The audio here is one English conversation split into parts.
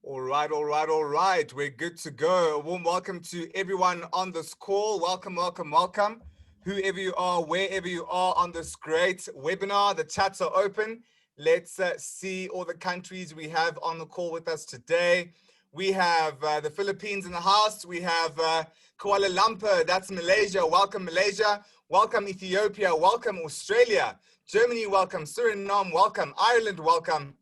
All right, all right, all right. We're good to go. A warm welcome to everyone on this call. Welcome, welcome, welcome. Whoever you are, wherever you are on this great webinar, the chats are open. Let's see all the countries we have on the call with us today. We have the Philippines in the house. We have Kuala Lumpur, that's Malaysia. Welcome, Malaysia. Welcome, Ethiopia. Welcome, Australia. Germany, welcome. Suriname, welcome. Ireland, welcome.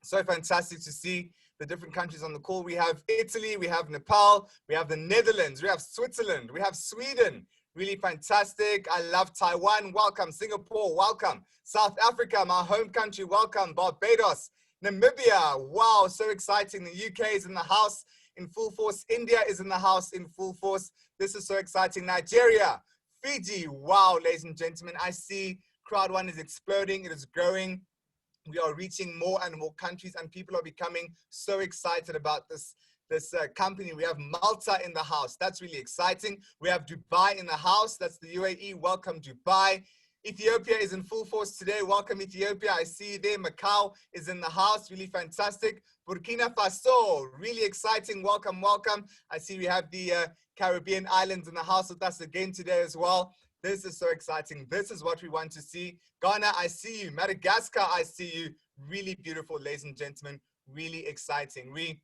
So fantastic to see the different countries on the call. We have Italy, we have Nepal, we have the Netherlands, we have Switzerland, we have Sweden. Really fantastic. I love Taiwan. Welcome. Singapore, welcome. South Africa, my home country, welcome. Barbados, Namibia, wow, so exciting. The UK is in the house in full force. India is in the house in full force. This is so exciting. Nigeria, Fiji, wow, ladies and gentlemen. I see Crowd1 is exploding. It is growing. We are reaching more and more countries, and people are becoming so excited about this company. We have Malta in the house. That's really exciting. We have Dubai in the house. That's the UAE. Welcome, Dubai. Ethiopia is in full force today. Welcome, Ethiopia. I see you there. Macau is in the house. Really fantastic. Burkina Faso, really exciting. Welcome, welcome. I see we have the Caribbean islands in the house with us again today as well. This is so exciting. This is what we want to see. Ghana, I see you. Madagascar, I see you. Really beautiful, ladies and gentlemen. Really exciting. We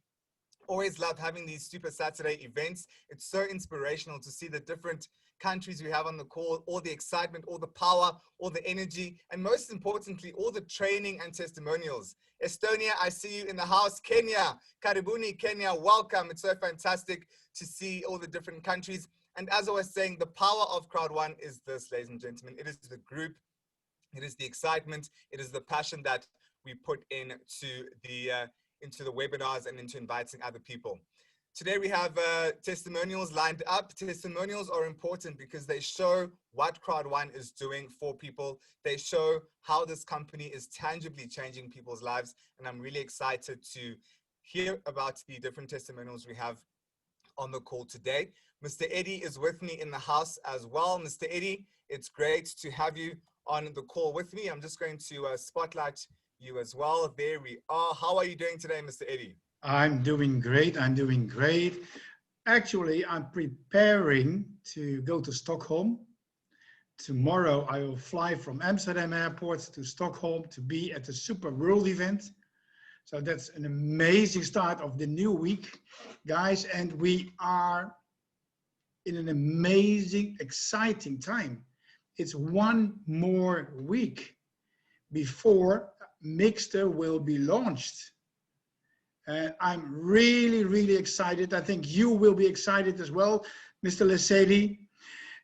always love having these Super Saturday events. It's so inspirational to see the different countries we have on the call, all the excitement, all the power, all the energy, and most importantly, all the training and testimonials. Estonia, I see you in the house. Kenya, Karibuni, Kenya, welcome. It's so fantastic to see all the different countries. And as I was saying, the power of Crowd1 is this, ladies and gentlemen. It is the group, it is the excitement, it is the passion that we put into the webinars and into inviting other people. Today we have testimonials lined up. Testimonials are important because they show what Crowd1 is doing for people. They show how this company is tangibly changing people's lives. And I'm really excited to hear about the different testimonials we have on the call today. Mr. Eddie is with me in the house as well. Mr. Eddie, it's great to have you on the call with me. I'm just going to spotlight you as well. There we are. How are you doing today, Mr. Eddie? I'm doing great. I'm doing great. Actually, I'm preparing to go to Stockholm. Tomorrow, I will fly from Amsterdam Airport to Stockholm to be at the Super World event. So that's an amazing start of the new week, guys. And we are in an amazing, exciting time. It's one more week before Miggster will be launched. And I'm really, really excited. I think you will be excited as well, Mr. Lesedi.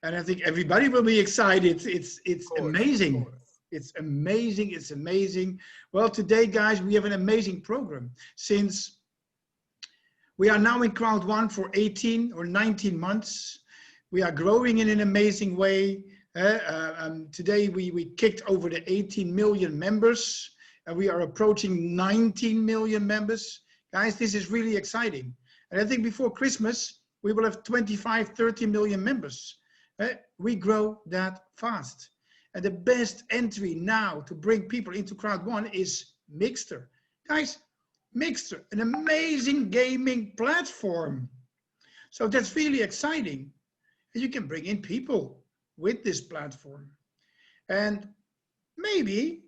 And I think everybody will be excited. It's amazing. It's amazing. It's amazing. Well, today, guys, we have an amazing program. Since we are now in Crowd1 for 18 or 19 months, we are growing in an amazing way. Today, we kicked over the 18 million members, and we are approaching 19 million members. Guys, this is really exciting. And I think before Christmas, we will have 25, 30 million members. We grow that fast. And the best entry now to bring people into Crowd1 is Miggster. Guys, Miggster, an amazing gaming platform. So that's really exciting. And you can bring in people with this platform. And maybe,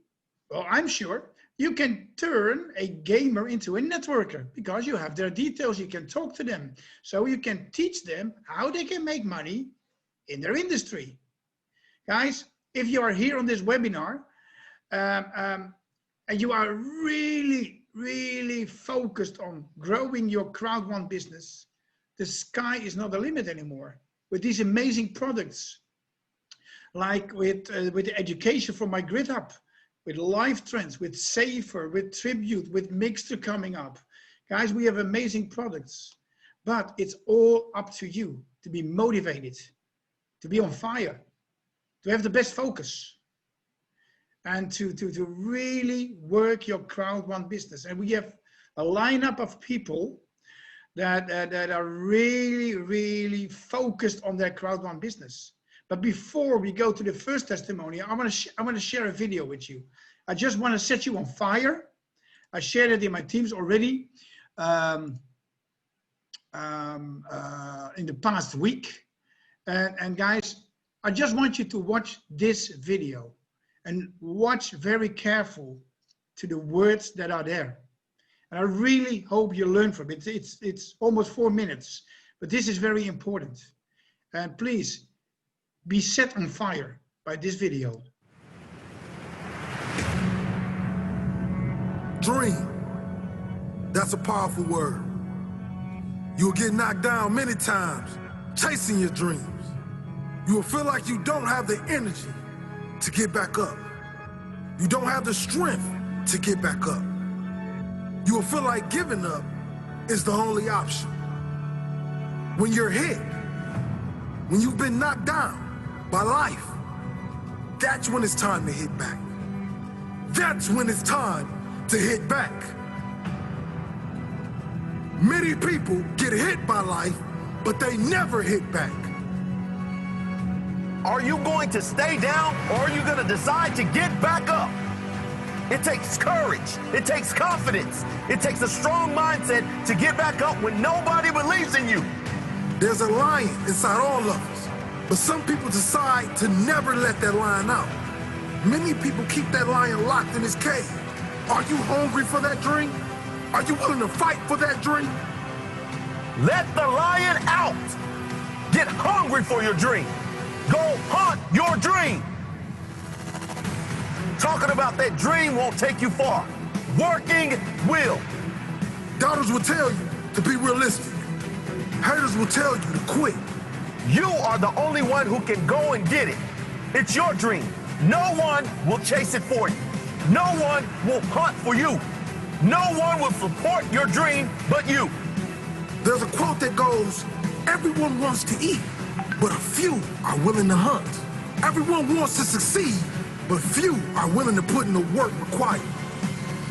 well, I'm sure, you can turn a gamer into a networker because you have their details, you can talk to them. So you can teach them how they can make money in their industry. Guys, if you are here on this webinar and you are really, really focused on growing your Crowd1 business, the sky is not the limit anymore. With these amazing products, like with the education from my Grid Hub, with Live Trends, with Safer, with Tribute, with Miggster coming up. Guys, we have amazing products, but it's all up to you to be motivated, to be on fire, to have the best focus, and to really work your Crowd1 business. And we have a lineup of people that are really, really focused on their Crowd1 business. But before we go to the first testimony, I want to share a video with you. I just want to set you on fire. I shared it in my teams already. in the past week. And guys, I just want you to watch this video and watch very careful to the words that are there. And I really hope you learn from it. It's almost 4 minutes, but this is very important. And please be set on fire by this video. Dream. That's a powerful word. You'll get knocked down many times chasing your dreams. You will feel like you don't have the energy to get back up. You don't have the strength to get back up. You will feel like giving up is the only option. When you're hit, when you've been knocked down by life, that's when it's time to hit back. That's when it's time to hit back. Many people get hit by life, but they never hit back. Are you going to stay down, or are you going to decide to get back up? It takes courage. It takes confidence. It takes a strong mindset to get back up when nobody believes in you. There's a lion inside all of us, but some people decide to never let that lion out. Many people keep that lion locked in his cage. Are you hungry for that dream? Are you willing to fight for that dream? Let the lion out. Get hungry for your dream. Go hunt your dream. Talking about that dream won't take you far. Working will. Doubters will tell you to be realistic. Haters will tell you to quit. You are the only one who can go and get it. It's your dream. No one will chase it for you. No one will hunt for you. No one will support your dream but you. There's a quote that goes, everyone wants to eat, but a few are willing to hunt. Everyone wants to succeed, but few are willing to put in the work required.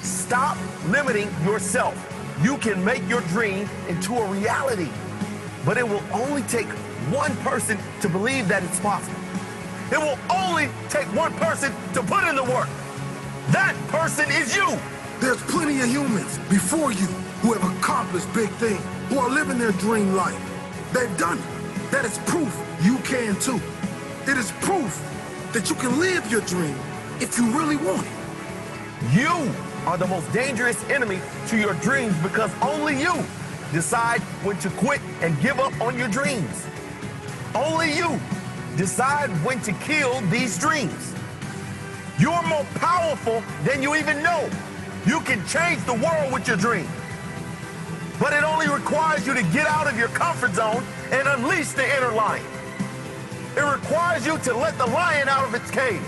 Stop limiting yourself. You can make your dream into a reality, but it will only take one person to believe that it's possible. It will only take one person to put in the work. That person is you. There's plenty of humans before you who have accomplished big things, who are living their dream life. They've done it. That is proof you can too. It is proof that you can live your dream if you really want it. You are the most dangerous enemy to your dreams because only you decide when to quit and give up on your dreams. Only you decide when to kill these dreams. You're more powerful than you even know. You can change the world with your dream. But it only requires you to get out of your comfort zone and unleash the inner lion. It requires you to let the lion out of its cage.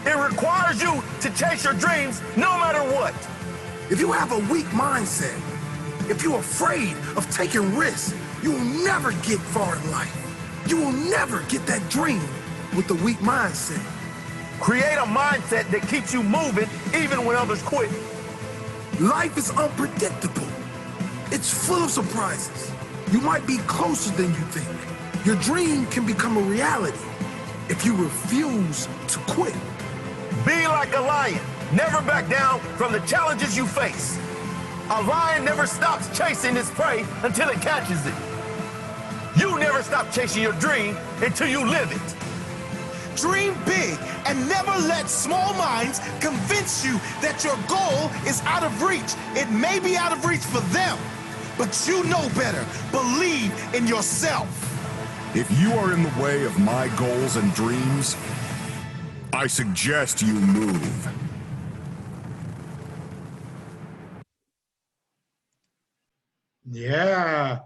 It requires you to chase your dreams no matter what. If you have a weak mindset, if you're afraid of taking risks, you will never get far in life. You will never get that dream with a weak mindset. Create a mindset that keeps you moving even when others quit. Life is unpredictable. It's full of surprises. You might be closer than you think. Your dream can become a reality if you refuse to quit. Be like a lion. Never back down from the challenges you face. A lion never stops chasing its prey until it catches it. You never stop chasing your dream until you live it. Dream big and never let small minds convince you that your goal is out of reach. It may be out of reach for them, but you know better. Believe in yourself. If you are in the way of my goals and dreams, I suggest you move. Yeah,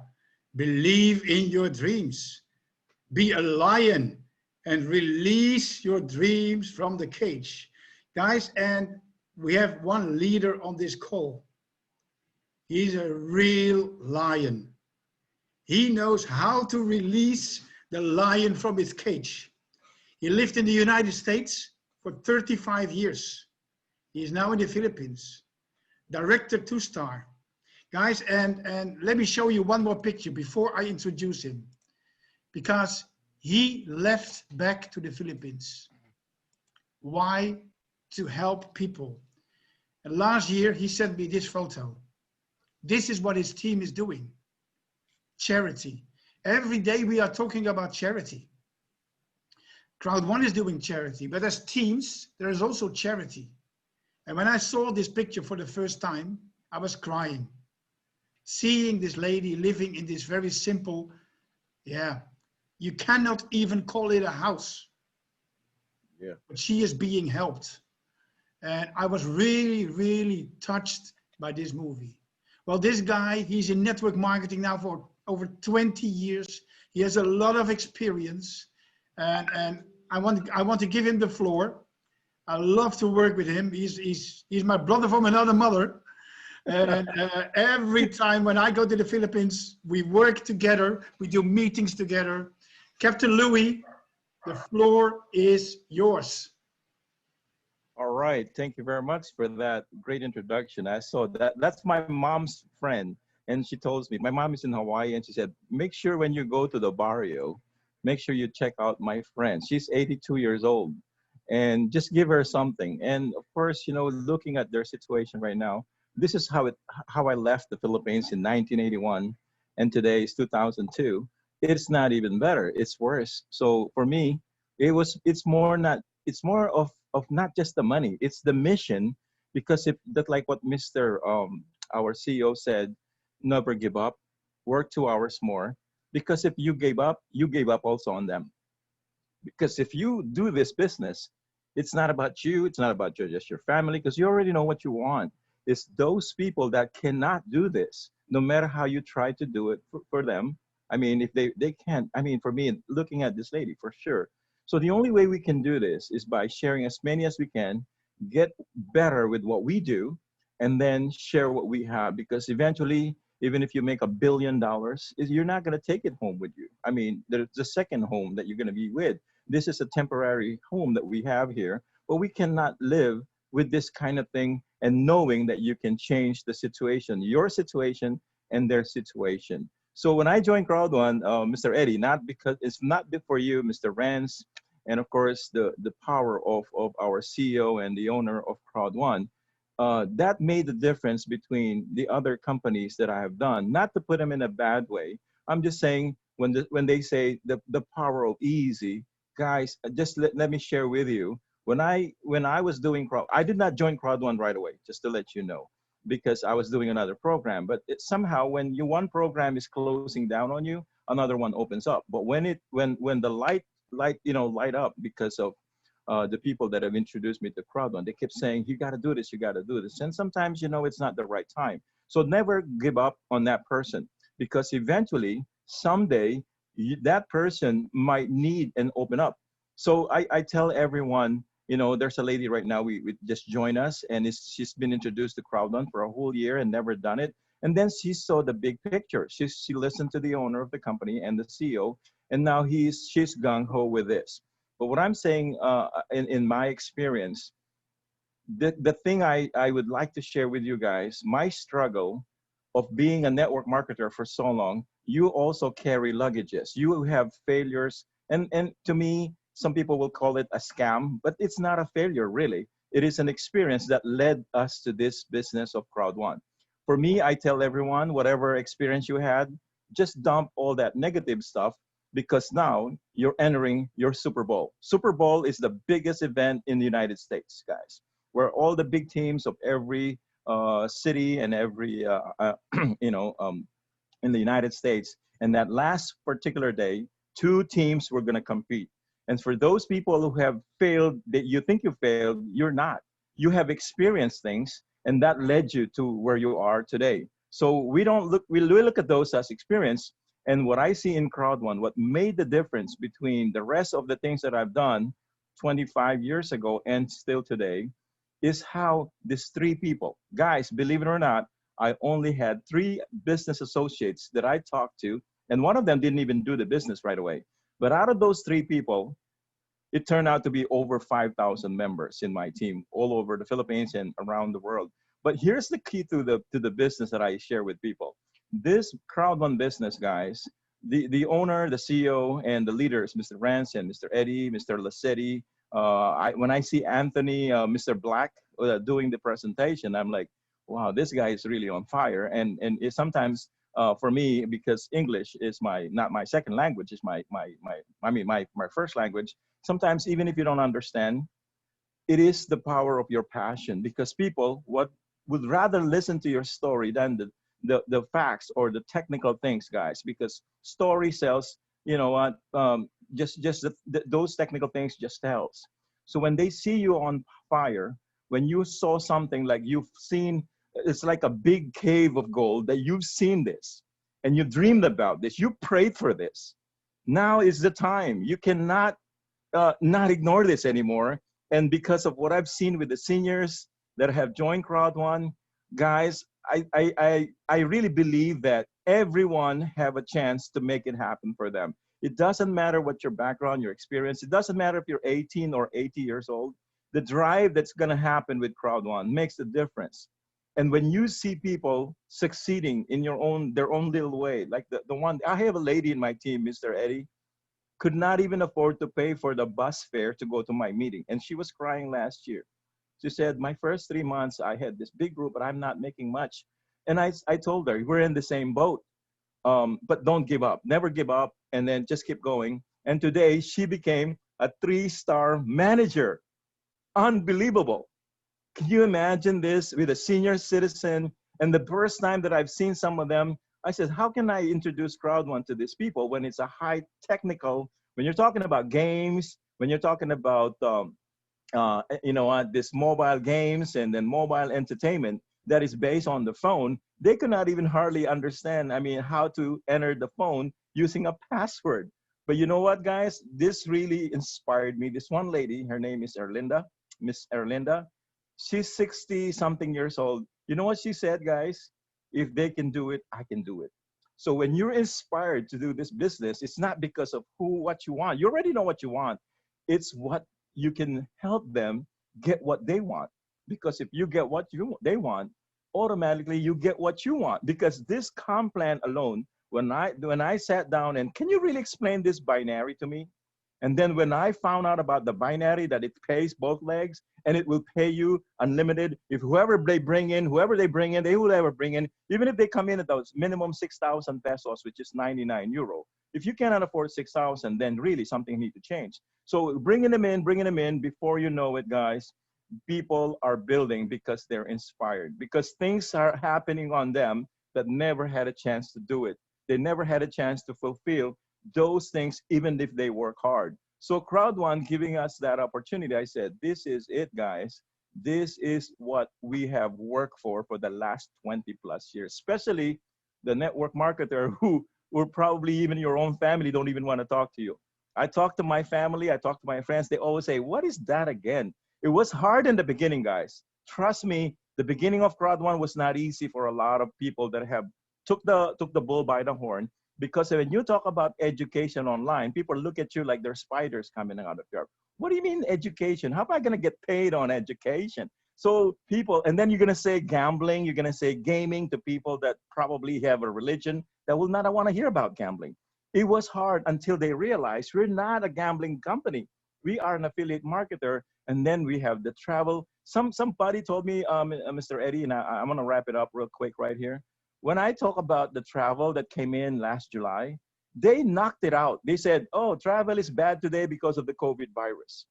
believe in your dreams. Be a lion and release your dreams from the cage. Guys, and we have one leader on this call. He's a real lion. He knows how to release the lion from its cage. He lived in the United States for 35 years. He is now in the Philippines. Director 2-star. Guys, and let me show you one more picture before I introduce him. Because he left back to the Philippines. Why? To help people. And last year, he sent me this photo. This is what his team is doing. Charity. Every day we are talking about charity. Crowd1 is doing charity, but as teams, there is also charity. And when I saw this picture for the first time, I was crying. Seeing this lady living in this very simple, you cannot even call it a house. Yeah. But she is being helped. And I was really, really touched by this movie. Well, this guy, he's in network marketing now for over 20 years. He has a lot of experience. And I want to give him the floor. I love to work with him. He's my brother from another mother. And every time when I go to the Philippines, we work together. We do meetings together. Captain Louis, the floor is yours. All right. Thank you very much for that great introduction. I saw that. That's my mom's friend. And she told me, my mom is in Hawaii, and she said, make sure when you go to the barrio, make sure you check out my friend. She's 82 years old. And just give her something. And of course, you know, looking at their situation right now, this is how I left the Philippines in 1981, and today is 2002. It's not even better. It's worse. So for me, it's more of not just the money. It's the mission, because if that, like what Mr. Our CEO said, never give up, work 2 hours more, because if you gave up also on them. Because if you do this business, it's not about you, it's not about just your family, because you already know what you want. It's those people that cannot do this, no matter how you try to do it for them. I mean, if they can't, I mean, for me, looking at this lady, for sure. So the only way we can do this is by sharing as many as we can, get better with what we do, and then share what we have. Because eventually, even if you make $1 billion, you're not going to take it home with you. I mean, there's the second home that you're going to be with. This is a temporary home that we have here, but we cannot live with this kind of thing and knowing that you can change the situation, your situation and their situation. So when I joined Crowd1, Mr. Eddie, not because it's not for you, Mr. Rance, and of course the power of our CEO and the owner of Crowd1, that made the difference between the other companies that I have done. Not to put them in a bad way. I'm just saying when they say the power of easy, guys, just let me share with you. When I was doing I did not join Crowd1 right away, just to let you know, because I was doing another program. But somehow when one program is closing down on you, another one opens up. But when the light up because of the people that have introduced me to Crowd1, they kept saying, you got to do this, you got to do this. And sometimes, it's not the right time. So never give up on that person, because eventually, someday, that person might need and open up. So I tell everyone, there's a lady right now, we just joined us, and she's been introduced to Crowd1 for a whole year and never done it. And then she saw the big picture. She listened to the owner of the company and the CEO, and now she's gung-ho with this. But what I'm saying, in my experience, the thing I would like to share with you guys, my struggle of being a network marketer for so long, you also carry luggages. You have failures. And to me, some people will call it a scam, but it's not a failure, really. It is an experience that led us to this business of Crowd1. For me, I tell everyone, whatever experience you had, just dump all that negative stuff, because now you're entering your Super Bowl. Super Bowl is the biggest event in the United States, guys, where all the big teams of every city and every, in the United States. And that last particular day, 2 teams were going to compete. And for those people who have failed, that you think you failed, you're not. You have experienced things, and that led you to where you are today. So we look at those as experience. And what I see in Crowd1, what made the difference between the rest of the things that I've done 25 years ago and still today, is how these 3 people, guys, believe it or not, I only had 3 business associates that I talked to, and one of them didn't even do the business right away. But out of those 3 people, it turned out to be over 5,000 members in my team all over the Philippines and around the world. But here's the key to the business that I share with people. This Crowd1 business, guys, the owner, the CEO, and the leaders, Mr. Rance and Mr. Eddie, Mr. Lacetti, when I see Anthony, Mr. Black doing the presentation, I'm like, wow, this guy is really on fire. And it sometimes for me, because English is not my second language, is my first language. Sometimes even if you don't understand, it is the power of your passion, because people what would rather listen to your story than the facts or the technical things, guys, because story sells. You know what? Just those technical things just tells. So when they see you on fire, when you saw something like you've seen, it's like a big cave of gold that you've seen this, and you dreamed about this, you prayed for this. Now is the time. You cannot not ignore this anymore. And because of what I've seen with the seniors that have joined Crowd1, guys, I really believe that everyone have a chance to make it happen for them. It doesn't matter what your background, your experience. It doesn't matter if you're 18 or 80 years old. The drive that's going to happen with Crowd1 makes the difference. And when you see people succeeding in their own little way, like the one, I have a lady in my team, Mr. Eddie, could not even afford to pay for the bus fare to go to my meeting. And she was crying last year. She said, my first 3 months, I had this big group, but I'm not making much. And I told her, we're in the same boat, but don't give up. Never give up, and then just keep going. And today, she became a 3-star manager. Unbelievable. Can you imagine this with a senior citizen? And the first time that I've seen some of them, I said, how can I introduce Crowd1 to these people when it's a high technical, when you're talking about games, when you're talking about, this mobile games and then mobile entertainment that is based on the phone, they could not even hardly understand, how to enter the phone using a password. But you know what, guys? This really inspired me. This one lady, her name is Miss Erlinda. She's 60 something years old. You know what she said, guys? If they can do it, I can do it. So when you're inspired to do this business, it's not because of what you want. You already know what you want. It's what you can help them get what they want. Because if you get what they want, automatically you get what you want. Because this comp plan alone, when I sat down and can you really explain this binary to me? And then when I found out about the binary, that it pays both legs and it will pay you unlimited. If whoever they bring in, they will ever bring in, even if they come in at those minimum 6,000 pesos, which is 99 euro. If you cannot afford 6,000, then really something needs to change. So bringing them in, before you know it, guys, people are building because they're inspired, because things are happening on them that never had a chance to do it. They never had a chance to fulfill those things, even if they work hard. So Crowd1 giving us that opportunity, I said, this is it, guys. This is what we have worked for the last 20 plus years, especially the network marketer who will probably even your own family don't even want to talk to you. I talk to my family, I talk to my friends, they always say, what is that again? It was hard in the beginning, guys. Trust me, the beginning of Crowd1 was not easy for a lot of people that have took the bull by the horn. Because when you talk about education online, people look at you like they're spiders coming out of your. What do you mean education? How am I going to get paid on education? So people, and then you're going to say gambling, you're going to say gaming to people that probably have a religion that will not want to hear about gambling. It was hard until they realized we're not a gambling company. We are an affiliate marketer, and then we have the travel. Somebody told me, Mr. Eddie, and I'm going to wrap it up real quick right here. When I talk about the travel that came in last July, they knocked it out. They said, oh, travel is bad today because of the COVID virus.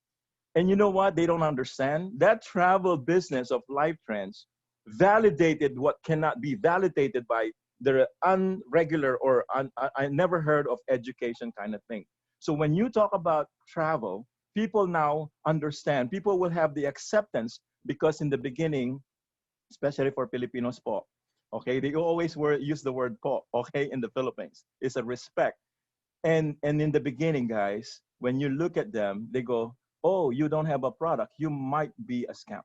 And you know what? They don't understand. That travel business of Life Trends validated what cannot be validated by the unregular or I never heard of education kind of thing. So when you talk about travel, people now understand. People will have the acceptance because in the beginning, especially for Filipinos po, okay, they always use the word po, okay, in the Philippines. It's a respect. And in the beginning, guys, when you look at them, they go, oh, you don't have a product. You might be a scam.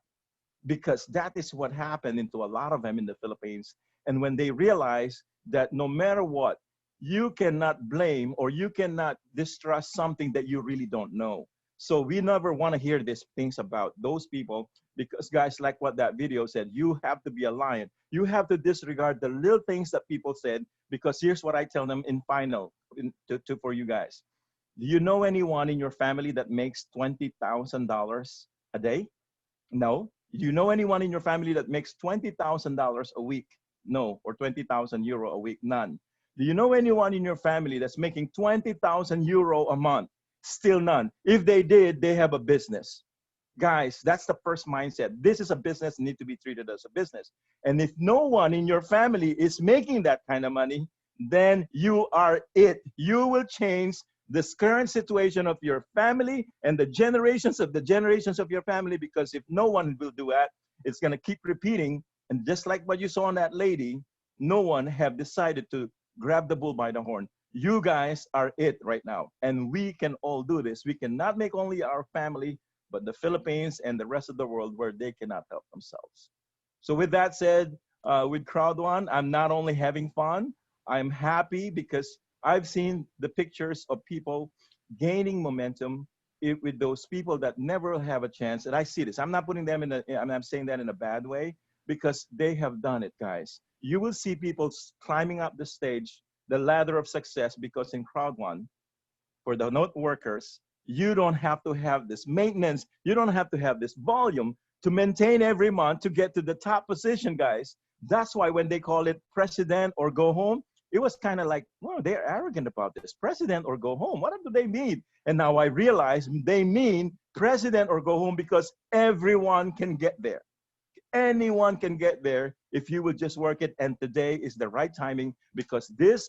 Because that is what happened into a lot of them in the Philippines. And when they realize that no matter what, you cannot blame or you cannot distrust something that you really don't know. So we never want to hear these things about those people because guys, like what that video said, you have to be a lion. You have to disregard the little things that people said because here's what I tell them in final for you guys. Do you know anyone in your family that makes $20,000 a day? No. Do you know anyone in your family that makes $20,000 a week? No. Or 20,000 euro a week? None. Do you know anyone in your family that's making 20,000 euro a month? Still none. If they did, they have a business. Guys, that's the first mindset. This is a business, need to be treated as a business. And if no one in your family is making that kind of money, then you are it. You will change this current situation of your family and the generations of your family, because if no one will do that, it's going to keep repeating. And just like what you saw on that lady, no one have decided to grab the bull by the horn. You guys are it right now. And we can all do this. We cannot make only our family, but the Philippines and the rest of the world where they cannot help themselves. So with that said, with Crowd1, I'm not only having fun, I'm happy because I've seen the pictures of people gaining momentum with those people that never have a chance. And I see this. I'm not putting them in I'm saying that in a bad way, because they have done it, guys. You will see people climbing up the stage, the ladder of success, because in Crowd1, for the note workers, you don't have to have this maintenance. You don't have to have this volume to maintain every month to get to the top position, guys. That's why when they call it president or go home, it was kind of like, well, they're arrogant about this. President or go home. What do they mean? And now I realize they mean president or go home because everyone can get there. Anyone can get there if you would just work it. And today is the right timing, because this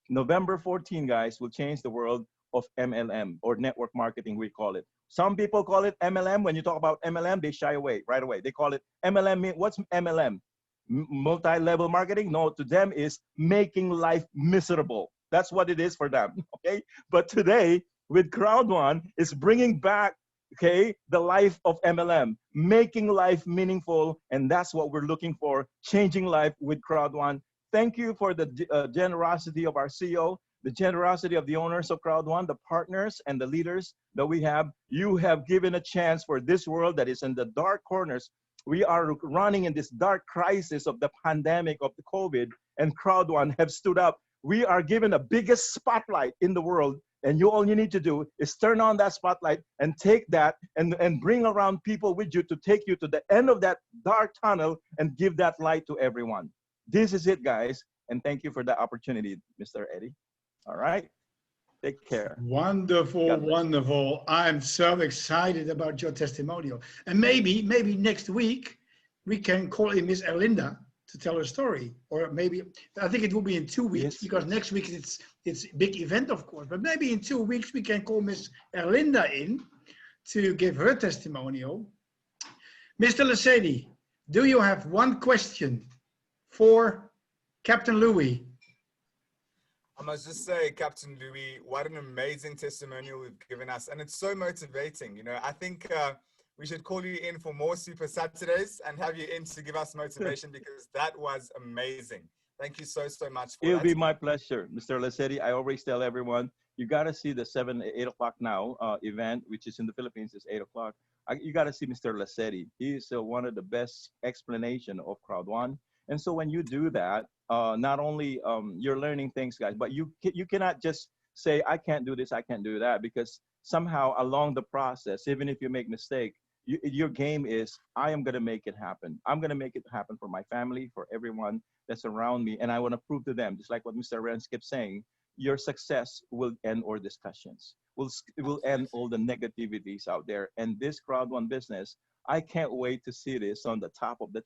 November 14, guys, will change the world of MLM, or network marketing, we call it. Some people call it MLM. When you talk about MLM, they shy away right away. They call it MLM. What's MLM? Multi-level marketing? No, to them is making life miserable. That's what it is for them, okay? But today, with Crowd1, it's bringing back, okay, the life of MLM, making life meaningful, and that's what we're looking for, changing life with Crowd1. Thank you for the generosity of our CEO, the generosity of the owners of Crowd1, the partners and the leaders that we have. You have given a chance for this world that is in the dark corners. We are running in this dark crisis of the pandemic of the COVID, and Crowd1 have stood up. We are given the biggest spotlight in the world, and all you need to do is turn on that spotlight and take that and bring around people with you to take you to the end of that dark tunnel and give that light to everyone. This is it, guys, and thank you for the opportunity, Mr. Eddie. All right, take care. Wonderful, wonderful. I'm so excited about your testimonial. And maybe next week we can call in Miss Erlinda to tell her story. Or maybe, I think it will be in 2 weeks, yes, because next week it's a big event, of course. But maybe in 2 weeks we can call Miss Erlinda in to give her testimonial. Mr. Lasedi, do you have one question for Captain Louis? I must just say, Captain Louis, what an amazing testimonial you've given us. And it's so motivating. You know, I think we should call you in for more Super Saturdays and have you in to give us motivation, because that was amazing. Thank you so much for It'll be my pleasure, Mr. Lasedi. I always tell everyone, you got to see the 8 o'clock now event, which is in the Philippines, is 8 o'clock. You got to see Mr. Lasedi. He is one of the best explanation of Crowd1. And so when you do that, not only you're learning things, guys, but you cannot just say, I can't do this, I can't do that, because somehow along the process, even if you make mistake, your game is, I am going to make it happen. I'm going to make it happen for my family, for everyone that's around me. And I want to prove to them, just like what Mr. Renz kept saying, your success will end all discussions. It will end all the negativities out there. And this Crowd1 business, I can't wait to see this on the top of the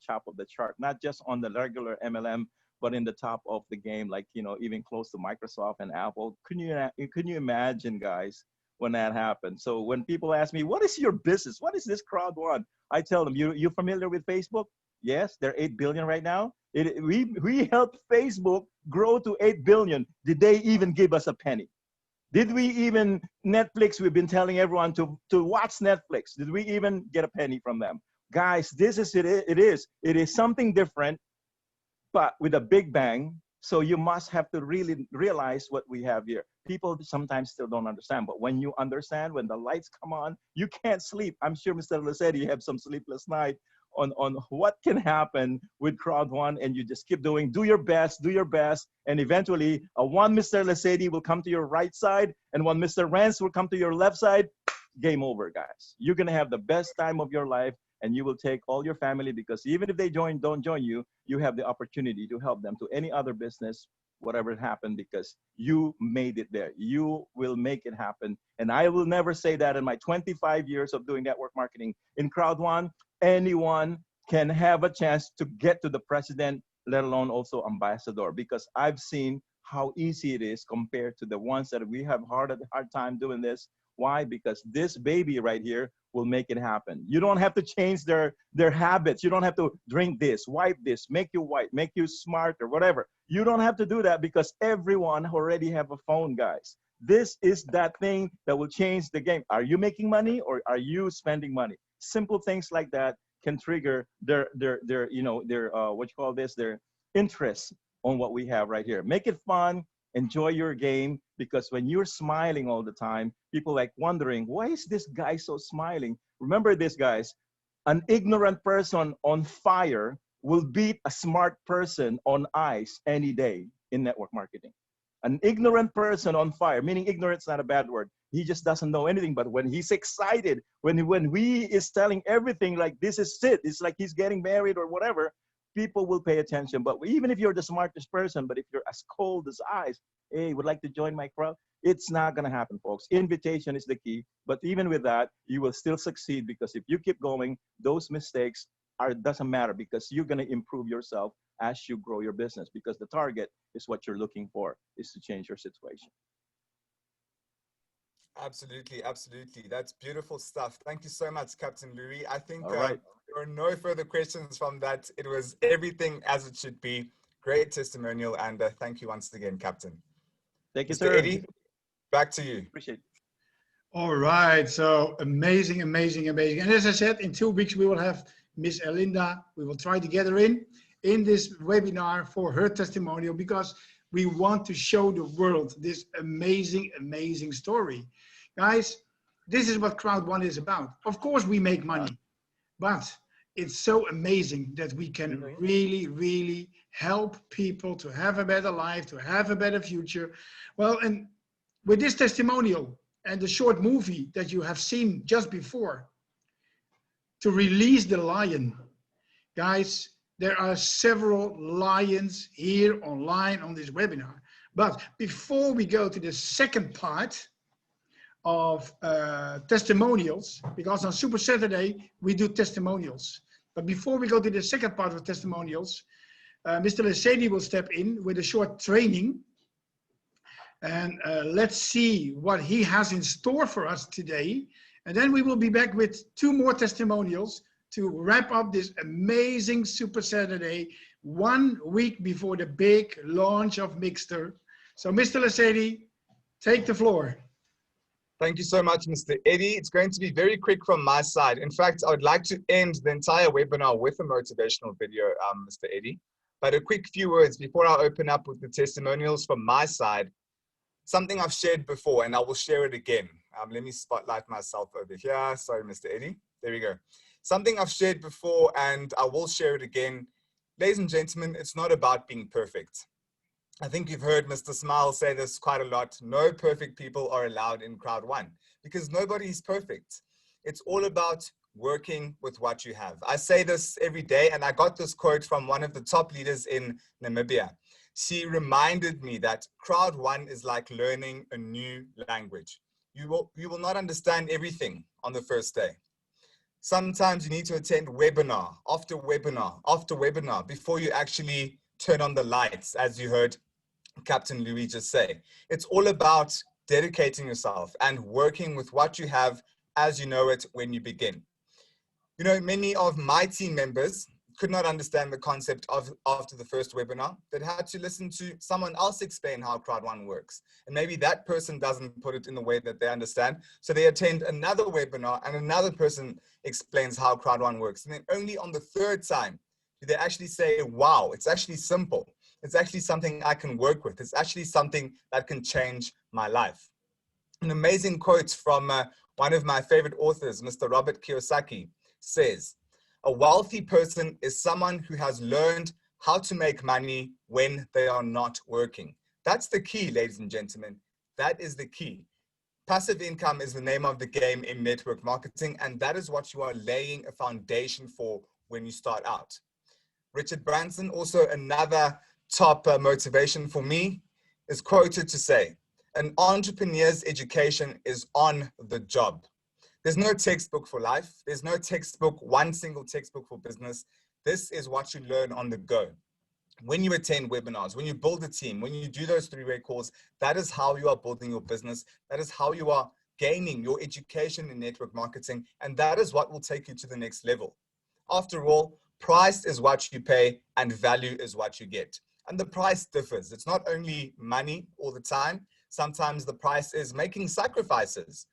chart, not just on the regular MLM, but in the top of the game, like, you know, even close to Microsoft and Apple. Can you imagine, guys, when that happens? So when people ask me, what is your business? What is this Crowd1? I tell them, you familiar with Facebook? Yes, they're 8 billion right now. We helped Facebook grow to 8 billion. Did they even give us a penny? Did we even, Netflix, we've been telling everyone to watch Netflix. Did we even get a penny from them? Guys, this is it. It is something different, but with a big bang. So you must have to really realize what we have here. People sometimes still don't understand, but when you understand, when the lights come on, you can't sleep. I'm sure Mr. Lasedi, you have some sleepless night on what can happen with Crowd1, and you just keep doing, do your best, and eventually one Mr. Lasedi will come to your right side, and one Mr. Rance will come to your left side. Game over, guys. You're gonna have the best time of your life, and you will take all your family, because even if they don't join you, you have the opportunity to help them to any other business, whatever happened, because you made it there. You will make it happen. And I will never say that in my 25 years of doing network marketing in Crowd1, anyone can have a chance to get to the president, let alone also ambassador, because I've seen how easy it is compared to the ones that we have hard time doing this. Why? Because this baby right here will make it happen. You don't have to change their habits. You don't have to drink this, wipe this, make you white, make you smart, or whatever. You don't have to do that, because everyone already have a phone, guys. This is that thing that will change the game. Are you making money, or are you spending money? Simple things like that can trigger their what you call this, their interest on what we have right here. Make it fun. Enjoy your game, because when you're smiling all the time, people like wondering, why is this guy so smiling? Remember this, guys, an ignorant person on fire will beat a smart person on ice any day in network marketing. An ignorant person on fire, meaning ignorance is not a bad word. He just doesn't know anything. But when he's excited, when he is telling everything like this is it, it's like he's getting married or whatever, people will pay attention. But even if you're the smartest person, but if you're as cold as ice, hey, would like to join my crowd? It's not going to happen, folks. Invitation is the key. But even with that, you will still succeed, because if you keep going, those mistakes doesn't matter, because you're going to improve yourself as you grow your business, because the target is what you're looking for, is to change your situation. Absolutely, absolutely. That's beautiful stuff. Thank you so much, Captain Louis. I think All right. there are no further questions from that. It was everything as it should be. Great testimonial, and thank you once again, Captain. Thank you, Mr. sir. Eddie, back to you. Appreciate it. All right, so amazing. And as I said, in 2 weeks, we will have Miss Elinda. We will try to get her in this webinar for her testimonial, because we want to show the world this amazing story. Guys, this is what Crowd1 is about. Of course, we make money, but it's so amazing that we can really help people to have a better life, to have a better future. Well, and with this testimonial and the short movie that you have seen just before, to release the lion, guys, there are several lions here online on this webinar. But before we go to the second part of testimonials, because on Super Saturday, we do testimonials. But before we go to the second part of testimonials, Mr. Lesedi will step in with a short training. And let's see what he has in store for us today. And then we will be back with 2 more testimonials to wrap up this amazing Super Saturday, 1 week before the big launch of Miggster. So Mr. Lesedi, take the floor. Thank you so much, Mr. Eddie. It's going to be very quick from my side. In fact, I would like to end the entire webinar with a motivational video, Mr. Eddie. But a quick few words before I open up with the testimonials from my side. Something I've shared before, and I will share it again. Let me spotlight myself over here. Sorry, Mr. Eddie. There we go. Something I've shared before, and I will share it again. Ladies and gentlemen, it's not about being perfect. I think you've heard Mr. Smile say this quite a lot. No perfect people are allowed in Crowd1, because nobody is perfect. It's all about working with what you have. I say this every day, and I got this quote from one of the top leaders in Namibia. She reminded me that Crowd1 is like learning a new language. You will not understand everything on the first day. Sometimes you need to attend webinar after webinar after webinar before you actually turn on the lights, as you heard Captain Louis just say. It's all about dedicating yourself and working with what you have as you know it when you begin. You know, many of my team members could not understand the concept of after the first webinar. They had to listen to someone else explain how Crowd1 works. And maybe that person doesn't put it in the way that they understand. So they attend another webinar and another person explains how Crowd1 works. And then only on the third time do they actually say, wow, it's actually simple. It's actually something I can work with. It's actually something that can change my life. An amazing quote from one of my favorite authors, Mr. Robert Kiyosaki, says, a wealthy person is someone who has learned how to make money when they are not working. That's the key, ladies and gentlemen. That is the key. Passive income is the name of the game in network marketing, and that is what you are laying a foundation for when you start out. Richard Branson, also another top motivation for me, is quoted to say, an entrepreneur's education is on the job. There's no textbook for life. There's no textbook, one single textbook for business. This is what you learn on the go. When you attend webinars, when you build a team, when you do those three-way calls, that is how you are building your business. That is how you are gaining your education in network marketing. And that is what will take you to the next level. After all, price is what you pay and value is what you get. And the price differs. It's not only money all the time. Sometimes the price is making sacrifices.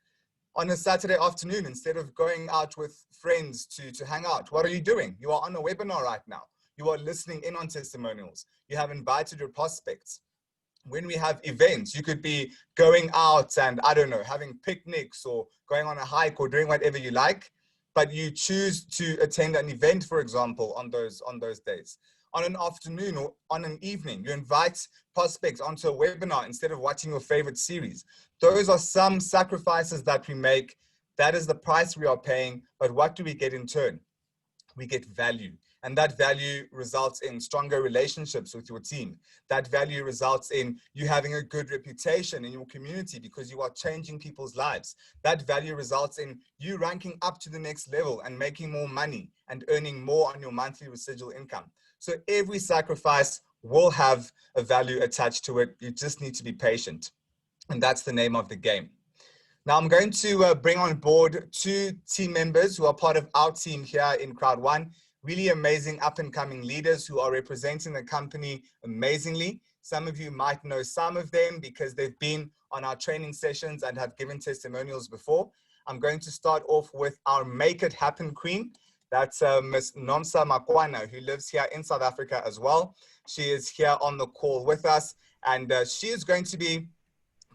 On a Saturday afternoon, instead of going out with friends to hang out, what are you doing? You are on a webinar right now. You are listening in on testimonials. You have invited your prospects. When we have events, you could be going out and, I don't know, having picnics or going on a hike or doing whatever you like, but you choose to attend an event, for example, on those days. On an afternoon or on an evening, you invite prospects onto a webinar instead of watching your favorite series. Those are some sacrifices that we make. That is the price we are paying, but what do we get in turn? We get value. And that value results in stronger relationships with your team. That value results in you having a good reputation in your community because you are changing people's lives. That value results in you ranking up to the next level and making more money and earning more on your monthly residual income. So every sacrifice will have a value attached to it. You just need to be patient. And that's the name of the game. Now I'm going to bring on board two team members who are part of our team here in Crowd1. Really amazing up and coming leaders who are representing the company amazingly. Some of you might know some of them because they've been on our training sessions and have given testimonials before. I'm going to start off with our Make It Happen Queen. That's Miss Nomsa Makwana, who lives here in South Africa as well. She is here on the call with us, and she is going to be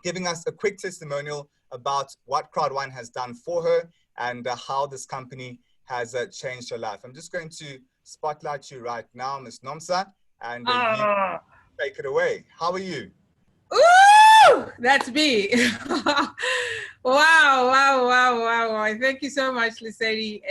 giving us a quick testimonial about what Crowd1 has done for her and how this company has changed her life. I'm just going to spotlight you right now, Ms. Nomsa, and you take it away. How are you? Ooh, that's me. Wow. Thank you so much, Lissetti.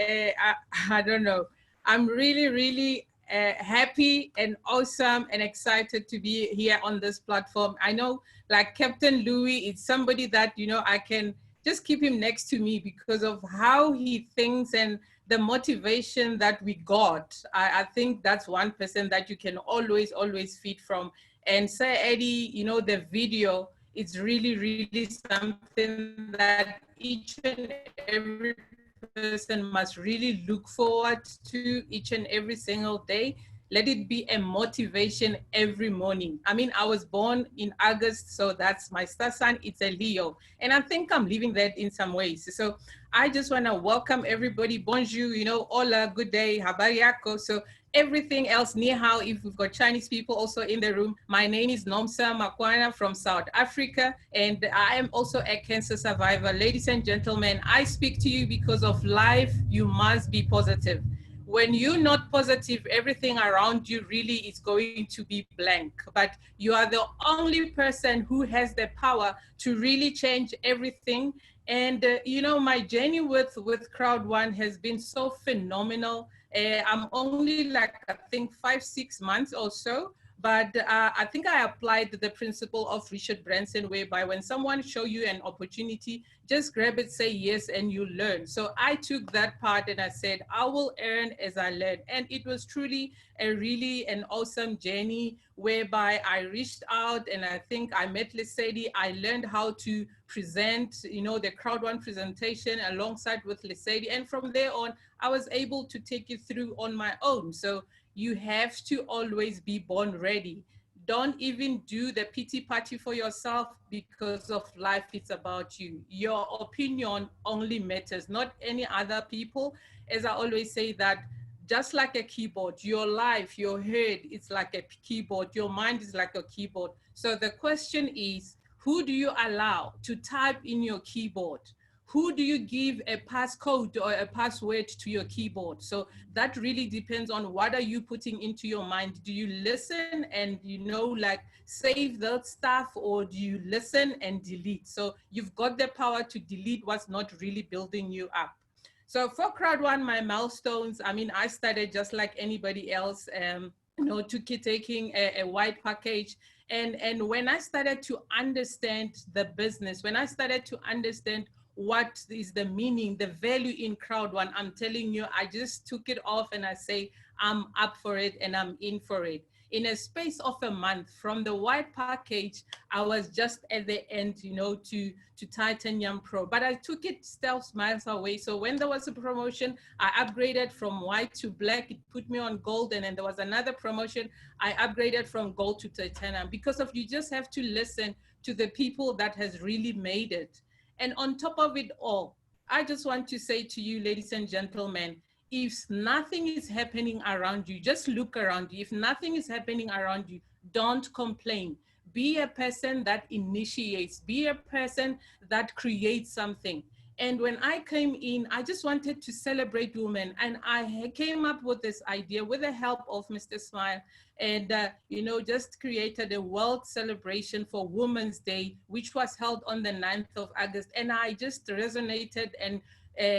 I don't know. I'm really happy and awesome and excited to be here on this platform. I know, like Captain Louis, it's somebody that, you know, I can just keep him next to me because of how he thinks and the motivation that we got. I think that's one person that you can always feed from. And Sir Eddie, you know, the video, it's really something that each and every person must really look forward to each and every single day. Let it be a motivation every morning. I mean, I was born in August, so that's my star sign. It's a Leo. And I think I'm living that in some ways. So I just want to welcome everybody. Bonjour, you know, hola, good day, habari yako. So everything else, ni hao, if we've got Chinese people also in the room. My name is Nomsa Makwana from South Africa, and I am also a cancer survivor. Ladies and gentlemen, I speak to you because of life. You must be positive. When you're not positive, everything around you really is going to be blank. But you are the only person who has the power to really change everything. And you know, my journey with Crowd1 has been so phenomenal. I'm only like, I think 5-6 months or so, but I think I applied the principle of Richard Branson, whereby when someone show you an opportunity, just grab it, say yes, and you learn. So I took that part and I said, I will earn as I learn. And it was truly an awesome journey whereby I reached out and I think I met Lissetti. I learned how to present, you know, the Crowd1 presentation alongside with Lissetti. And from there on, I was able to take it through on my own. So you have to always be born ready. Don't even do the pity party for yourself because of life. It's about you. Your opinion only matters, not any other people. As I always say that, just like a keyboard, your life, your head, it's like a keyboard. Your mind is like a keyboard. So the question is, who do you allow to type in your keyboard? who do you give a passcode or a password to your keyboard? So that really depends on what are you putting into your mind. Do you listen and, you know, like save that stuff, or do you listen and delete? So you've got the power to delete what's not really building you up. So for Crowd1, my milestones, I mean, I started just like anybody else, you know, taking a white package. And when I started to understand the business, when I started to understand what is the meaning, the value in Crowd1, I'm telling you, I just took it off and I say, I'm up for it and I'm in for it. In a space of a month, from the white package, I was just at the end, you know, to Titanium Pro, but I took it steps miles away. So when there was a promotion, I upgraded from white to black. It put me on gold. And then there was another promotion. I upgraded from gold to titanium, because of, you just have to listen to the people that has really made it. And on top of it all, I just want to say to you, ladies and gentlemen, if nothing is happening around you, just look around you. If nothing is happening around you, don't complain. Be a person that initiates, be a person that creates something. And when I came in, I just wanted to celebrate women. And I came up with this idea with the help of Mr. Smile, and, you know, just created a world celebration for Women's Day, which was held on the 9th of August. And I just resonated and,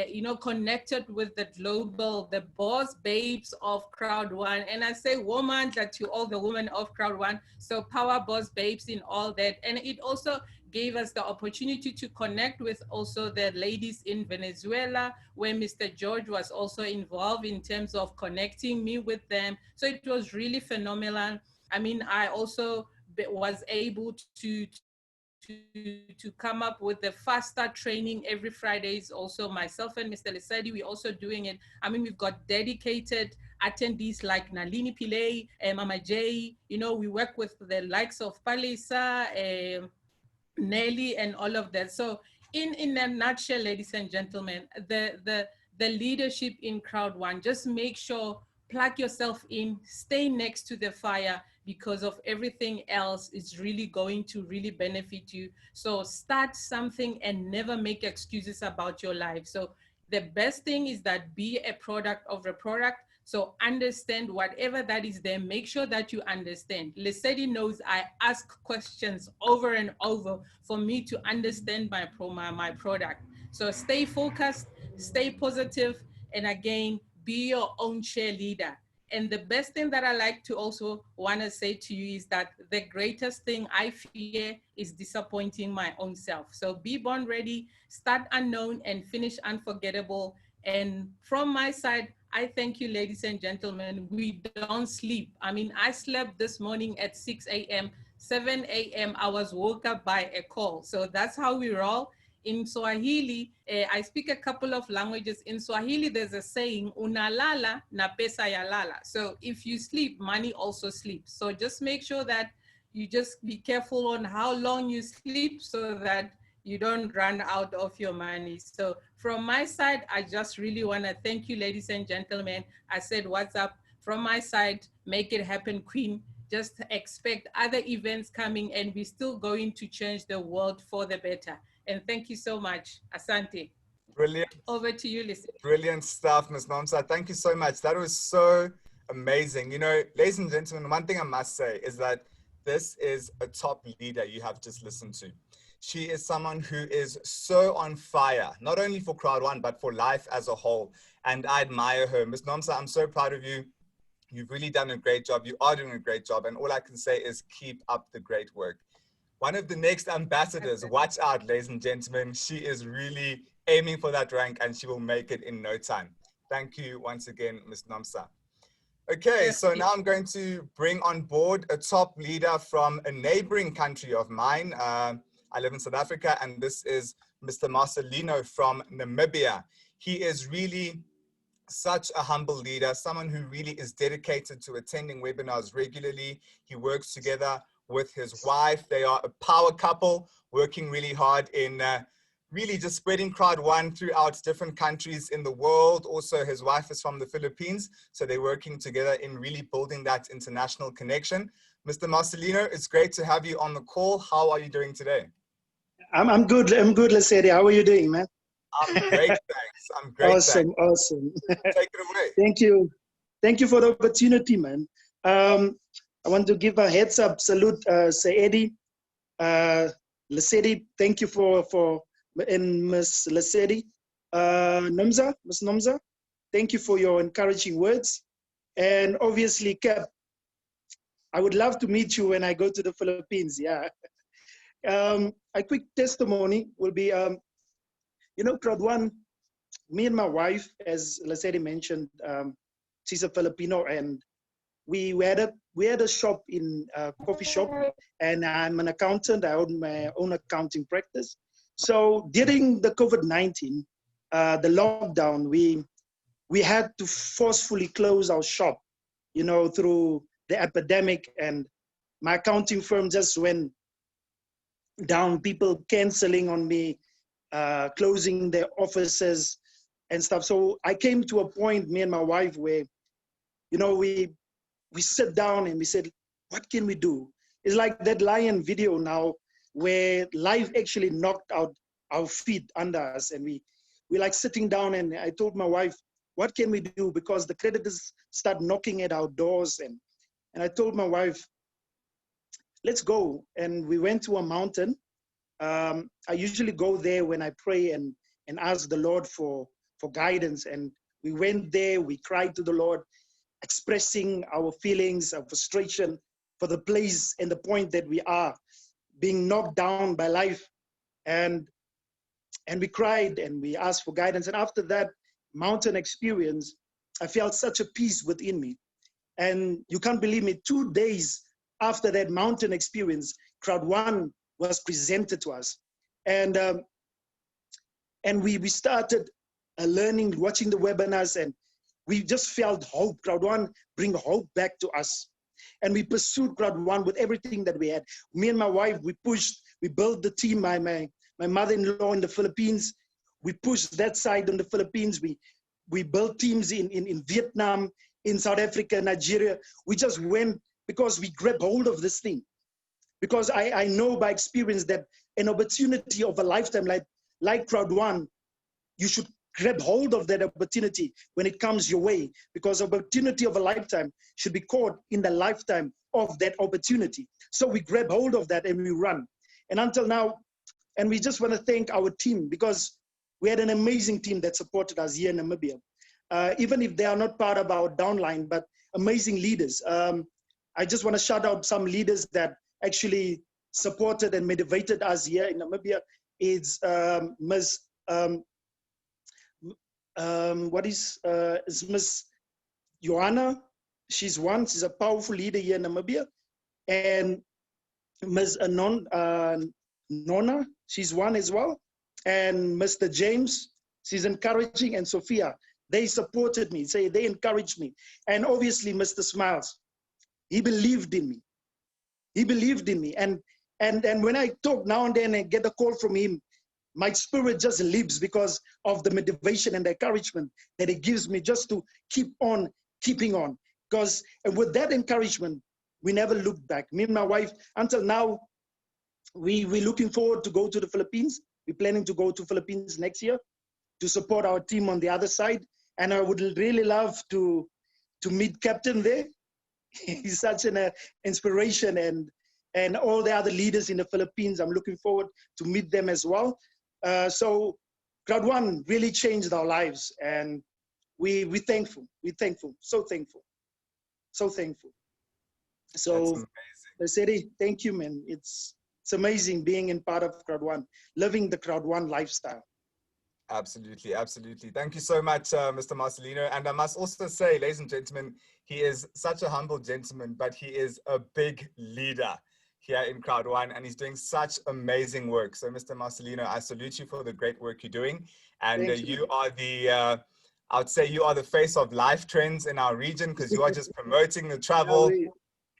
you know, connected with the global, the boss babes of Crowd1. And I say woman to all the women of Crowd1. So power boss babes in all that. And it also gave us the opportunity to connect with also the ladies in Venezuela, where Mr. George was also involved in terms of connecting me with them. So it was really phenomenal. I mean, I also was able to come up with the faster training every Fridays. Also myself and Mr. Lesedi, we're also doing it. I mean, we've got dedicated attendees like Nalini Pillay, Mama J, you know, we work with the likes of Palisa, Nelly, and all of that. So in a nutshell, ladies and gentlemen, the leadership in Crowd1, just make sure, plug yourself in, stay next to the fire, because of everything else is really going to really benefit you. So start something and never make excuses about your life. So the best thing is that be a product of the product. So understand whatever that is there, make sure that you understand. Lesedi knows I ask questions over and over for me to understand my product. So stay focused, stay positive, and again, be your own cheerleader. And the best thing that I like to also want to say to you is that the greatest thing I fear is disappointing my own self. So be born ready, start unknown, and finish unforgettable. And from my side, I thank you, ladies and gentlemen. We don't sleep. I mean, I slept this morning at 6 a.m., 7 a.m. I was woke up by a call. So that's how we roll. In Swahili, I speak a couple of languages. In Swahili, there's a saying, unalala na pesa yalala. So if you sleep, money also sleeps. So just make sure that you just be careful on how long you sleep so that you don't run out of your money. So from my side, I just really want to thank you, ladies and gentlemen. I said, what's up? From my side, make it happen, Queen. Just expect other events coming, and we're still going to change the world for the better. And thank you so much. Asante. Brilliant. Over to you, Lisa. Brilliant stuff, Ms. Nomsa. Thank you so much. That was so amazing. You know, ladies and gentlemen, one thing I must say is that this is a top leader you have just listened to. She is someone who is so on fire, not only for Crowd1, but for life as a whole. And I admire her. Ms. Nomsa, I'm so proud of you. You've really done a great job. You are doing a great job. And all I can say is keep up the great work. One of the next ambassadors, watch out, ladies and gentlemen. She is really aiming for that rank, and she will make it in no time. Thank you once again, Ms. Nomsa. Okay, so now I'm going to bring on board a top leader from a neighboring country of mine. I live in South Africa, and this is Mr. Marcelino from Namibia. He is really such a humble leader, someone who really is dedicated to attending webinars regularly. He works together with his wife. They are a power couple working really hard in really just spreading Crowd1 throughout different countries in the world. Also, his wife is from the Philippines, so they're working together in really building that international connection. Mr. Marcelino, it's great to have you on the call. How are you doing today? I'm good. I'm good, Lesedi. How are you doing, man? I'm great, thanks. I'm great, Awesome, thanks. awesome. Take it away. Thank you. Thank you for the opportunity, man. I want to give a heads up salute, Saedi, Lesedi. Thank you and Miss Lesedi. Miss Nomza, thank you for your encouraging words. And obviously, Cap, I would love to meet you when I go to the Philippines. Yeah. A quick testimony will be, Crowd1, me and my wife, as Lesedi mentioned, she's a Filipino, and we had a shop in a coffee shop, and I'm an accountant. I own my own accounting practice. So during the COVID-19, the lockdown, we had to forcefully close our shop, through the epidemic, and my accounting firm just went down, people canceling on me, closing their offices and stuff. So I came to a point, me and my wife, where, we sat down and we said, what can we do? It's like that Lion video now, where life actually knocked out our feet under us, and we like sitting down, and I told my wife, what can we do? Because the creditors start knocking at our doors, and I told my wife, let's go. And we went to a mountain. I usually go there when I pray and ask the Lord for guidance. And we went there, we cried to the Lord, expressing our feelings of frustration for the place and the point that we are being knocked down by life. And we cried and we asked for guidance. And after that mountain experience, I felt such a peace within me. And you can't believe me, 2 days after that mountain experience, Crowd1 was presented to us. And we started learning, watching the webinars, and we just felt hope. Crowd1 bring hope back to us. And we pursued Crowd1 with everything that we had. Me and my wife, we pushed, we built the team. My mother-in-law in the Philippines, we pushed that side in the Philippines. We built teams in Vietnam, in South Africa, Nigeria. We just went because we grabbed hold of this thing. Because I know by experience that an opportunity of a lifetime like Crowd1, you should grab hold of that opportunity when it comes your way, because opportunity of a lifetime should be caught in the lifetime of that opportunity. So we grab hold of that and we run. And until now, and we just want to thank our team, because we had an amazing team that supported us here in Namibia. Even if they are not part of our downline, but amazing leaders. I just want to shout out some leaders that actually supported and motivated us here in Namibia. It's Ms. Is Miss Joanna. She's a powerful leader here in Namibia. And Ms. Nona, she's one as well. And Mr. James, she's encouraging, and Sophia, they supported me, they encouraged me. And obviously Mr. Smiles, he believed in me. He believed in me. And when I talk now and then and get a call from him, my spirit just leaps because of the motivation and the encouragement that it gives me just to keep on keeping on. Because with that encouragement, we never looked back. Me and my wife, until now, we're looking forward to go to the Philippines. We're planning to go to Philippines next year to support our team on the other side. And I would really love to meet Captain there. He's such an inspiration, and all the other leaders in the Philippines. I'm looking forward to meet them as well. So Crowd1 really changed our lives, and we're thankful. We're thankful, so thankful, so thankful. So, Lesedi, thank you, man. It's amazing being in part of Crowd1, living the Crowd1 lifestyle. Absolutely, absolutely. Thank you so much, Mr. Marcelino. And I must also say, ladies and gentlemen, he is such a humble gentleman, but he is a big leader here in Crowd1, and he's doing such amazing work. So, Mr. Marcelino, I salute you for the great work you're doing. And you are the, I would say you are the face of life trends in our region, because you are just promoting the travel.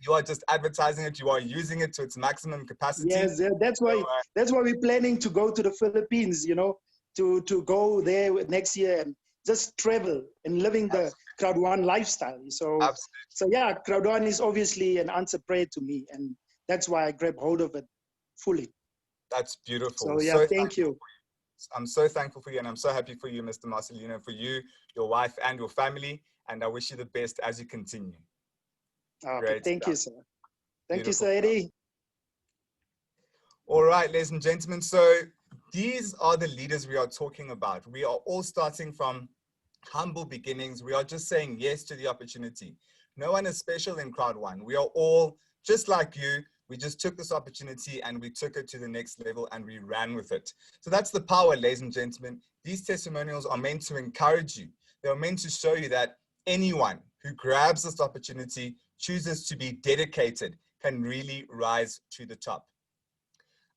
You are just advertising it. You are using it to its maximum capacity. Yes, that's why we're planning to go to the Philippines, to go there next year and just travel and living the Crowd1 lifestyle. So yeah, Crowd1 is obviously an answered prayer to me, and that's why I grab hold of it fully. That's beautiful. So yeah, thank you. I'm so thankful for you, and I'm so happy for you, Mr. Marcelino, for you, your wife, and your family. And I wish you the best as you continue. Okay, Great thank stuff. you, sir. Thank you, Beautiful sir stuff. Eddie. All right, ladies and gentlemen. So these are the leaders we are talking about. We are all starting from humble beginnings. We are just saying yes to the opportunity. No one is special in Crowd1. We are all just like you. We just took this opportunity and we took it to the next level and we ran with it. So that's the power, ladies and gentlemen. These testimonials are meant to encourage you. They're meant to show you that anyone who grabs this opportunity, chooses to be dedicated, can really rise to the top.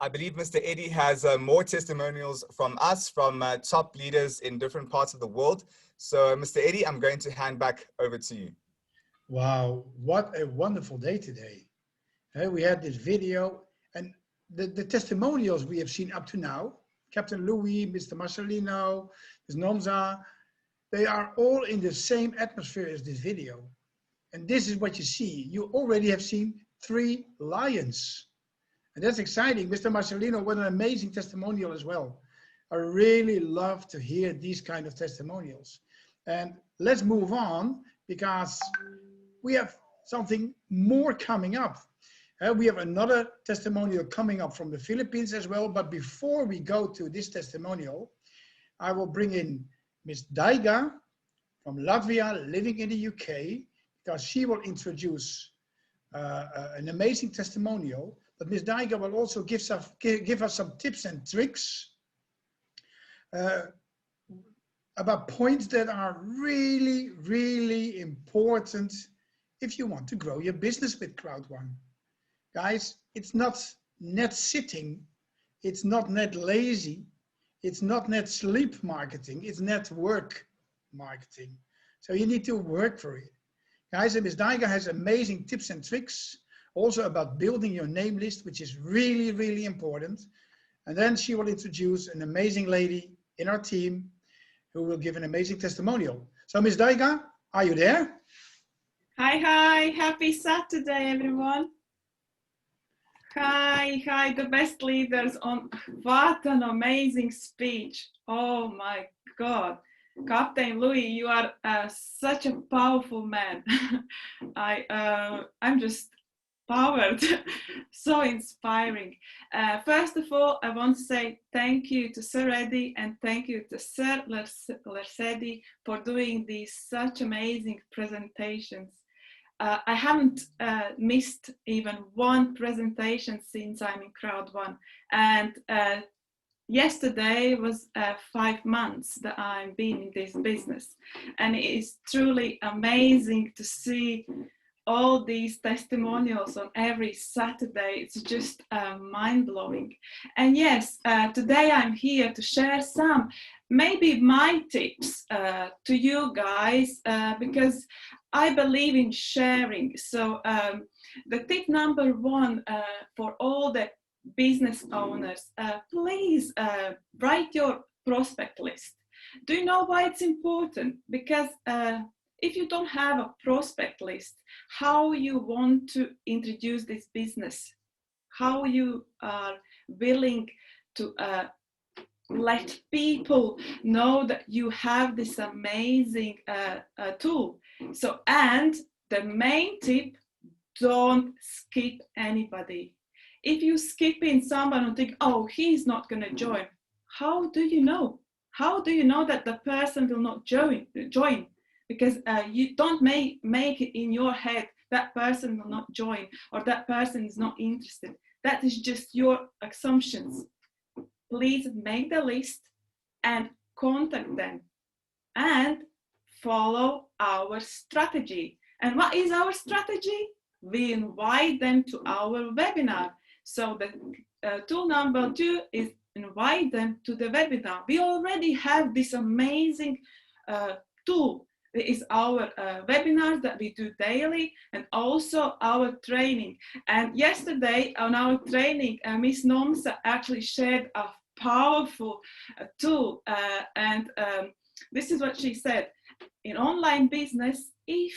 I believe Mr. Eddie has more testimonials from us, from top leaders in different parts of the world. So Mr. Eddie, I'm going to hand back over to you. Wow, what a wonderful day today. We had this video and the testimonials we have seen up to now, Captain Louis, Mr. Marcelino, Ms. Nomza, they are all in the same atmosphere as this video. And this is what you see. You already have seen 3 lions. And that's exciting. Mr. Marcelino, what an amazing testimonial as well. I really love to hear these kind of testimonials. And let's move on because we have something more coming up. We have another testimonial coming up from the Philippines as well. But before we go to this testimonial, I will bring in Ms. Daiga from Latvia, living in the UK, because she will introduce an amazing testimonial. But Ms. Daiga will also give us some tips and tricks about points that are really, really important if you want to grow your business with Crowd1. Guys, it's not net sitting, it's not net lazy, it's not net sleep marketing, it's network marketing. So you need to work for it. Guys, and Ms. Daiga has amazing tips and tricks also about building your name list, which is really, really important. And then she will introduce an amazing lady in our team who will give an amazing testimonial. So Ms. Daiga, are you there? Hi, happy Saturday, everyone. Hi, the best leaders on. What an amazing speech. Oh my God. Captain Louis, you are such a powerful man. I'm just powered, so inspiring. First of all, I want to say thank you to Sir Eddie and thank you to Sir Lercedi for doing these such amazing presentations. I haven't missed even one presentation since I'm in Crowd1, and yesterday was 5 months that I've been in this business, and it is truly amazing to see all these testimonials on every Saturday. It's just mind-blowing. And yes, today I'm here to share some, maybe my tips to you guys, because I believe in sharing. So the tip number 1 for all the business owners, please write your prospect list. Do you know why it's important? Because if you don't have a prospect list, how you want to introduce this business, how you are willing to let people know that you have this amazing tool. So, and the main tip, don't skip anybody. If you skip in someone and think, oh, he's not going to join, how do you know? How do you know that the person will not join? Because you don't make it in your head that person will not join or that person is not interested. That is just your assumptions. Please make the list and contact them and follow our strategy. And what is our strategy? We invite them to our webinar. So the tool number 2 is invite them to the webinar. We already have this amazing tool. It is our webinars that we do daily and also our training. And yesterday on our training, Ms. Nomza actually shared a powerful tool. And this is what she said. In online business, if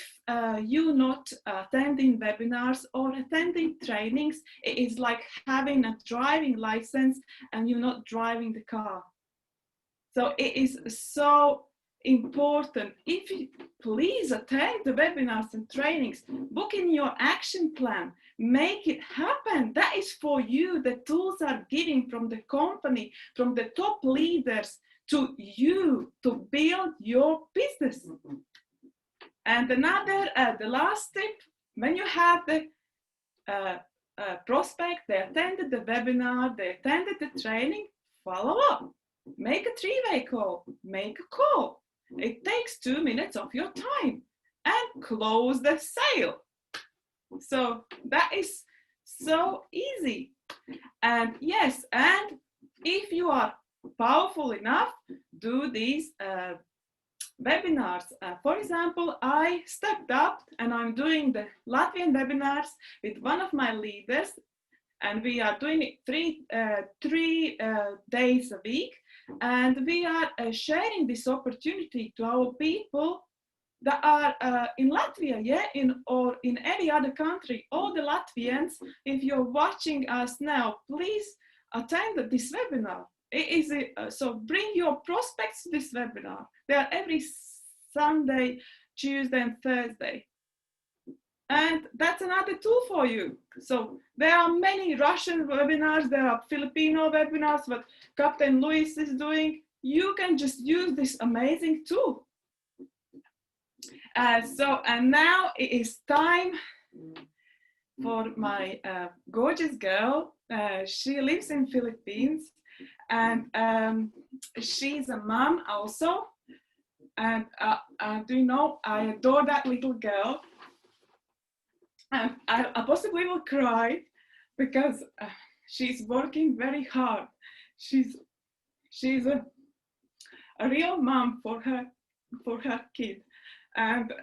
you're not attending webinars or attending trainings, it is like having a driving license and you're not driving the car. So it is so important. If you please attend the webinars and trainings, book in your action plan, make it happen. That is for you. The tools are given from the company, from the top leaders to you to build your business. And another, the last tip, when you have the prospect, they attended the webinar, they attended the training, follow up. Make a three-way call, make a call. It takes 2 minutes of your time and close the sale. So that is so easy. And yes, and if you are powerful enough, do these webinars. For example, I stepped up and I'm doing the Latvian webinars with one of my leaders, and we are doing it three days a week, and we are sharing this opportunity to our people that are in Latvia, yeah, or in any other country. All the Latvians, if you're watching us now, please attend this webinar. It is so bring your prospects to this webinar. They are every Sunday, Tuesday, and Thursday. And that's another tool for you. So there are many Russian webinars, there are Filipino webinars, what Captain Luis is doing. You can just use this amazing tool. And now it is time for my gorgeous girl. She lives in Philippines, and she's a mom also. And do you know, I adore that little girl. And I possibly will cry because she's working very hard. She's a real mom for her kid, and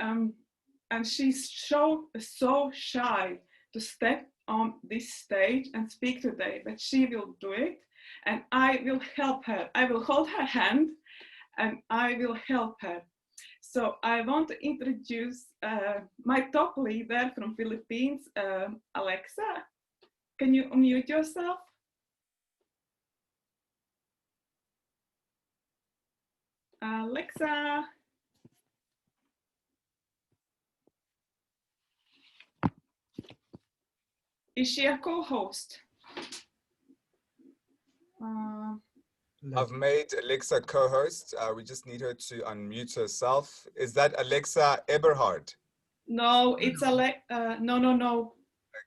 she's so shy to step on this stage and speak today, but she will do it, and I will help her. I will hold her hand, and I will help her. So I want to introduce my top leader from Philippines, Alexa. Can you unmute yourself? Alexa. Is she a co-host? I've made Alexa co-host. We just need her to unmute herself. Is that Alexa Eberhard? No, it's no.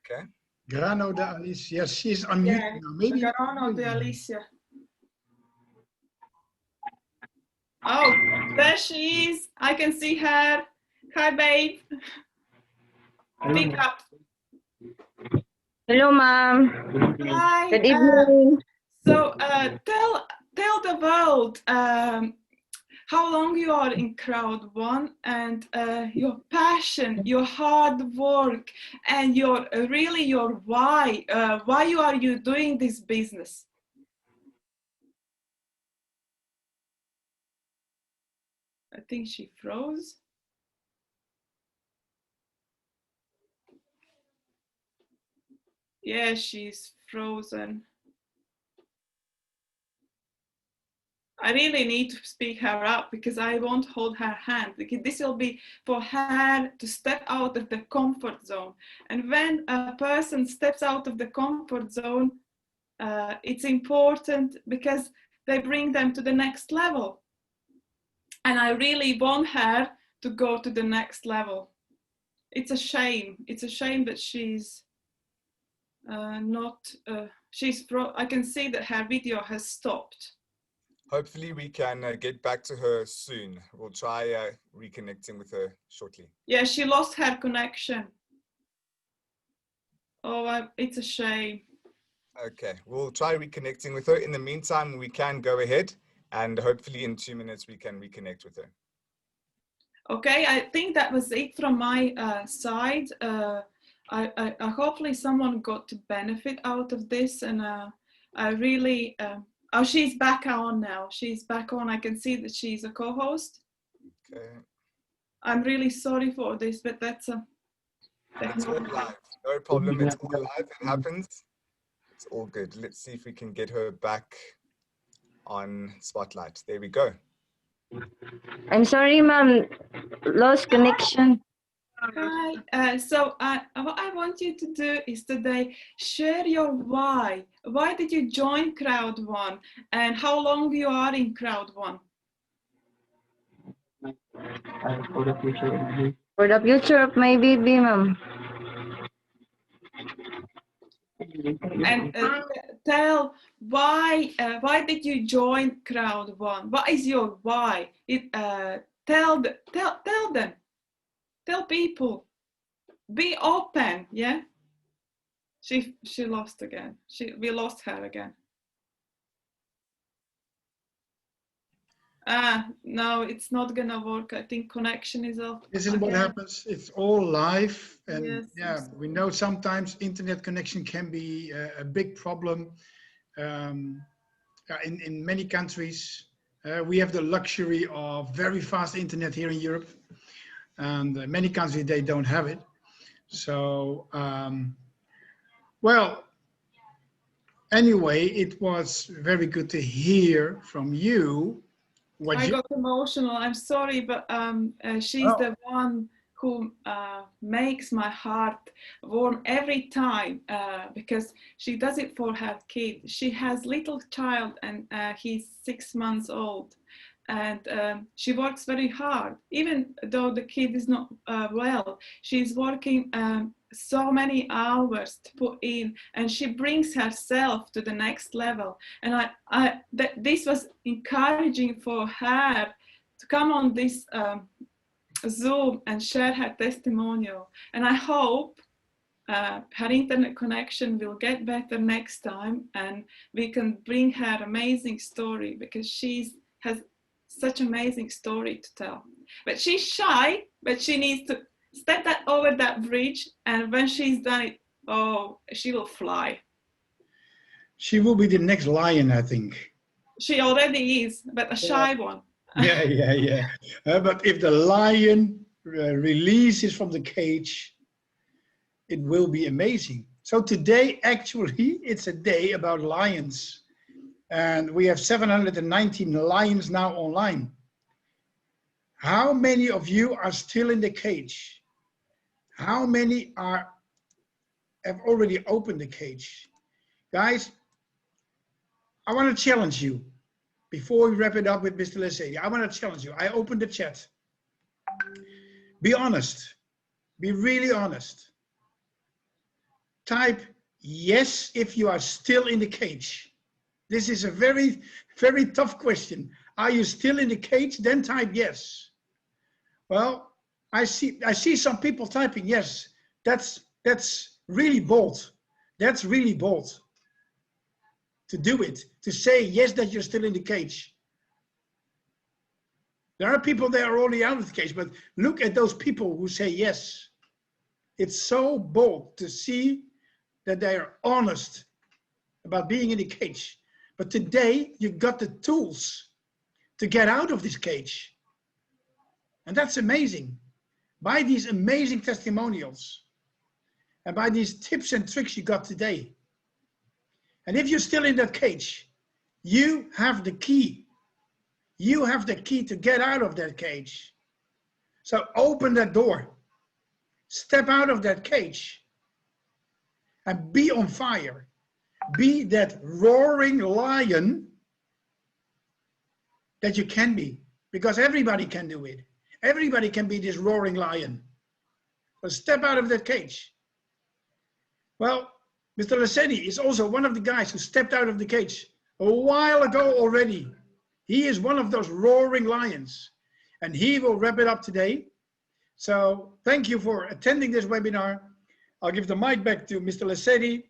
Okay. Grano de Alicia. Yes, she's unmuted Yeah, now. Maybe. Grano de Alicia. Oh, there she is. I can see her. Hi, babe. Pick up. Hello, ma'am. Hi. Good evening. So tell the world how long you are in Crowd1 and your passion, your hard work, and your why. Why are you doing this business? I think she froze. Yeah, she's frozen. I really need to speak her up because I won't hold her hand. This will be for her to step out of the comfort zone. And when a person steps out of the comfort zone, it's important because they bring them to the next level. And I really want her to go to the next level. It's a shame. It's a shame that she's I can see that her video has stopped. Hopefully we can get back to her soon. We'll try reconnecting with her shortly. Yeah, she lost her connection. Oh, it's a shame. Okay, we'll try reconnecting with her. In the meantime, we can go ahead and hopefully in 2 minutes we can reconnect with her. Okay, I think that was it from my side. I hopefully someone got to benefit out of this, and I really oh, she's back on now. She's back on. I can see that she's a co-host. Okay. I'm really sorry for this, but that's a. It's all live. No problem. It's all live. It happens. It's all good. Let's see if we can get her back on Spotlight. There we go. I'm sorry, ma'am. Lost connection. Hi. So what I want you to do is today share your why. Why did you join Crowd1 and how long you are in Crowd1? For the future. For the future of my baby, ma'am. And tell why did you join Crowd1? What is your why? Tell them. Tell people. Be open. Yeah. She lost again. We lost her again. No, it's not gonna work. I think connection is off. This is what happens. It's all live, and Yes, yeah, we know sometimes internet connection can be a big problem. In many countries, we have the luxury of very fast internet here in Europe, and many countries they don't have it. So, well, anyway, it was very good to hear from you. I got emotional. I'm sorry, but she's the one who makes my heart warm every time because she does it for her kid. She has little child and he's 6 months old, and she works very hard. Even though the kid is not well, she's working so many hours to put in, and she brings herself to the next level. And this was encouraging for her to come on this Zoom and share her testimonial. And I hope her internet connection will get better next time, and we can bring her amazing story, because she has such amazing story to tell. But she's shy, but she needs to step over that bridge, and when she's done it, oh, she will fly. She will be the next lion, I think. She already is, but a shy one. Yeah. But if the lion releases from the cage, it will be amazing. So today, actually, it's a day about lions. And we have 719 lions now online. How many of you are still in the cage? How many have already opened the cage? Guys, I want to challenge you. Before we wrap it up with Mr. Lesedi, I want to challenge you. I opened the chat. Be honest. Be really honest. Type yes if you are still in the cage. This is a very, very tough question. Are you still in the cage? Then type yes. Well, I see some people typing yes. That's really bold. That's really bold. To do it, to say yes that you're still in the cage. There are people that are already out of the cage, but look at those people who say yes. It's so bold to see that they are honest about being in the cage. But today you got the tools to get out of this cage. And that's amazing. By these amazing testimonials and by these tips and tricks you got today. And if you're still in that cage, you have the key. You have the key to get out of that cage. So open that door. Step out of that cage and be on fire. Be that roaring lion that you can be, because everybody can do it. Everybody can be this roaring lion. So step out of that cage. Well, Mr. Lesedi is also one of the guys who stepped out of the cage a while ago already. He is one of those roaring lions, and he will wrap it up today. So thank you for attending this webinar. I'll give the mic back to Mr. Lesedi,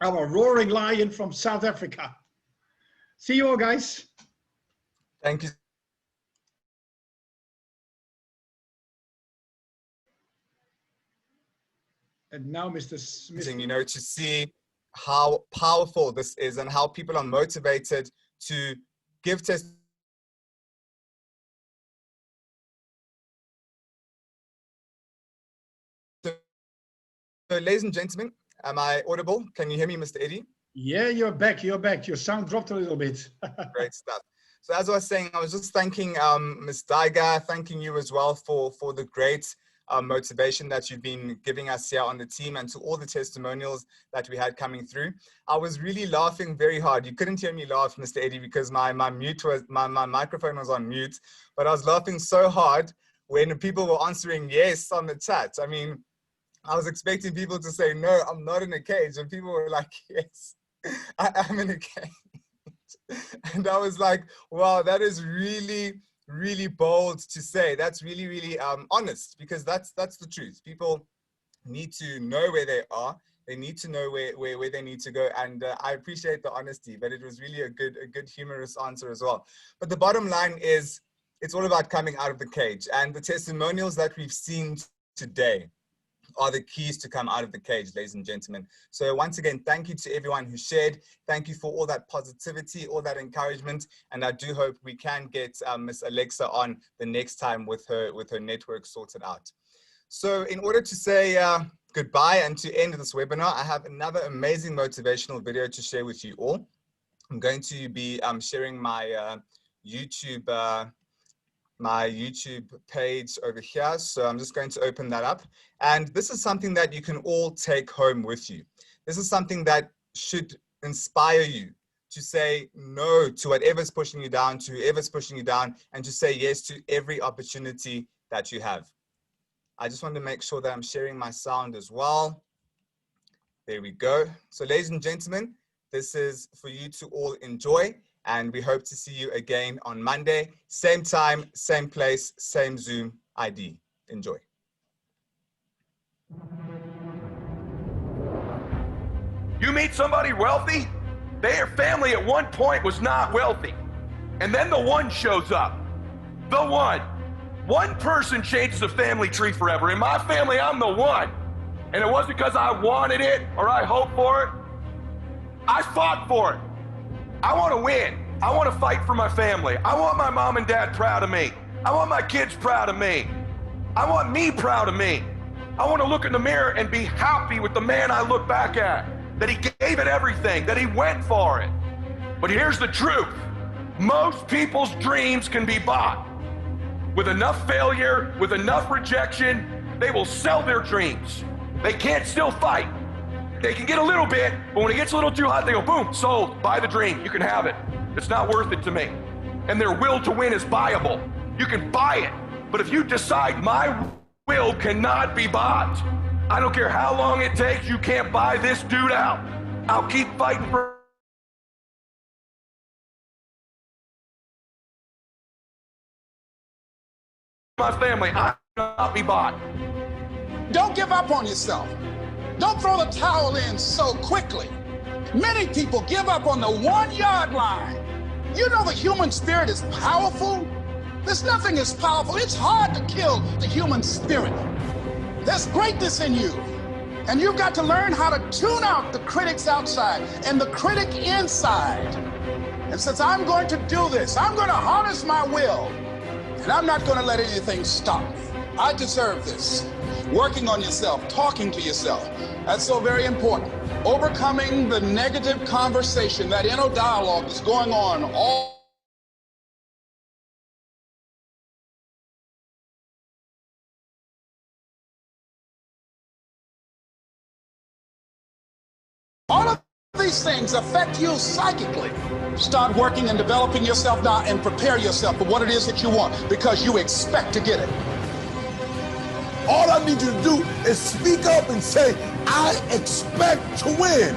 our roaring lion from South Africa. See you all, guys. Thank you. And now, Mr. You know, to see how powerful this is and how people are motivated to give testimony. So, ladies and gentlemen, am I audible? Can you hear me, Mr. Eddie? Yeah, you're back. You're back. Your sound dropped a little bit. Great stuff. So as I was saying, I was just thanking Ms. Daiga, thanking you as well for the great motivation that you've been giving us here on the team, and to all the testimonials that we had coming through. I was really laughing very hard. You couldn't hear me laugh, Mr. Eddie, because my microphone was on mute, but I was laughing so hard when people were answering yes on the chat. I mean, I was expecting people to say, no, I'm not in a cage. And people were like, yes, I am in a cage. And I was like, wow, that is really, really bold to say. That's really, really honest, because that's the truth. People need to know where they are. They need to know where they need to go. And I appreciate the honesty, but it was really a good humorous answer as well. But the bottom line is, it's all about coming out of the cage. And the testimonials that we've seen today are the keys to come out of the cage, ladies and gentlemen. So once again, thank you to everyone who shared. Thank you for all that positivity, all that encouragement. And I do hope we can get Miss Alexa on the next time with her network sorted out. So in order to say goodbye and to end this webinar, I have another amazing motivational video to share with you all. I'm going to be sharing my YouTube page over here. So I'm just going to open that up. And this is something that you can all take home with you. This is something that should inspire you to say no to whatever's pushing you down, to whoever's pushing you down, and to say yes to every opportunity that you have. I just want to make sure that I'm sharing my sound as well. There we go. So ladies and gentlemen, this is for you to all enjoy. And we hope to see you again on Monday, same time, same place, same Zoom ID. Enjoy. You meet somebody wealthy, their family at one point was not wealthy. And then the one shows up. The one. One person changes the family tree forever. In my family, I'm the one. And it wasn't because I wanted it or I hoped for it. I fought for it. I want to win. I want to fight for my family. I want my mom and dad proud of me. I want my kids proud of me. I want me proud of me. I want to look in the mirror and be happy with the man I look back at, that he gave it everything, that he went for it. But here's the truth. Most people's dreams can be bought. With enough failure, with enough rejection, they will sell their dreams. They can't still fight. They can get a little bit, but when it gets a little too hot, they go, boom, sold, buy the dream, you can have it. It's not worth it to me. And their will to win is buyable. You can buy it, but if you decide my will cannot be bought, I don't care how long it takes, you can't buy this dude out. I'll keep fighting for my family. I will not be bought. Don't give up on yourself. Don't throw the towel in so quickly. Many people give up on the 1-yard line. You know the human spirit is powerful. There's nothing as powerful. It's hard to kill the human spirit. There's greatness in you. And you've got to learn how to tune out the critics outside and the critic inside. And since I'm going to do this, I'm going to harness my will. And I'm not going to let anything stop me. I deserve this. Working on yourself, talking to yourself. That's so very important. Overcoming the negative conversation, that inner dialogue is going on all of these things affect you psychically. Start working and developing yourself now and prepare yourself for what it is that you want, because you expect to get it. All I need you to do is speak up and say, I expect to win.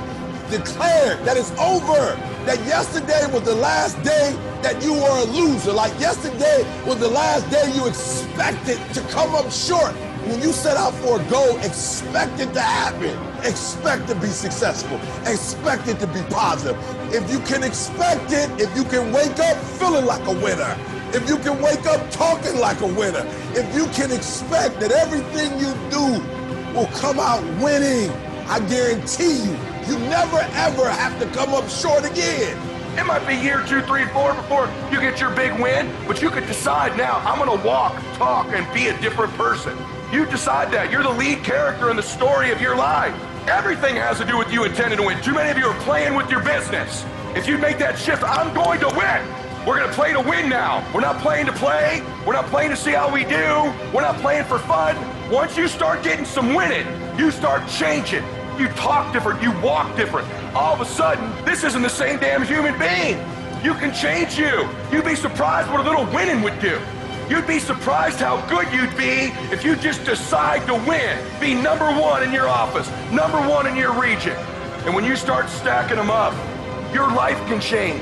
Declare that it's over. That yesterday was the last day that you were a loser. Like yesterday was the last day you expected to come up short. When you set out for a goal, expect it to happen. Expect to be successful. Expect it to be positive. If you can expect it, if you can wake up feeling like a winner, if you can wake up talking like a winner, if you can expect that everything you do will come out winning, I guarantee you, you never ever have to come up short again. It might be year 2, 3, 4 before you get your big win, but you could decide now, I'm gonna walk, talk, and be a different person. You decide that. You're the lead character in the story of your life. Everything has to do with you intending to win. Too many of you are playing with your business. If you make that shift, I'm going to win. We're going to play to win now. We're not playing to play. We're not playing to see how we do. We're not playing for fun. Once you start getting some winning, you start changing. You talk different. You walk different. All of a sudden, this isn't the same damn human being. You can change you. You'd be surprised what a little winning would do. You'd be surprised how good you'd be if you just decide to win. Be number one in your office, number one in your region. And when you start stacking them up, your life can change.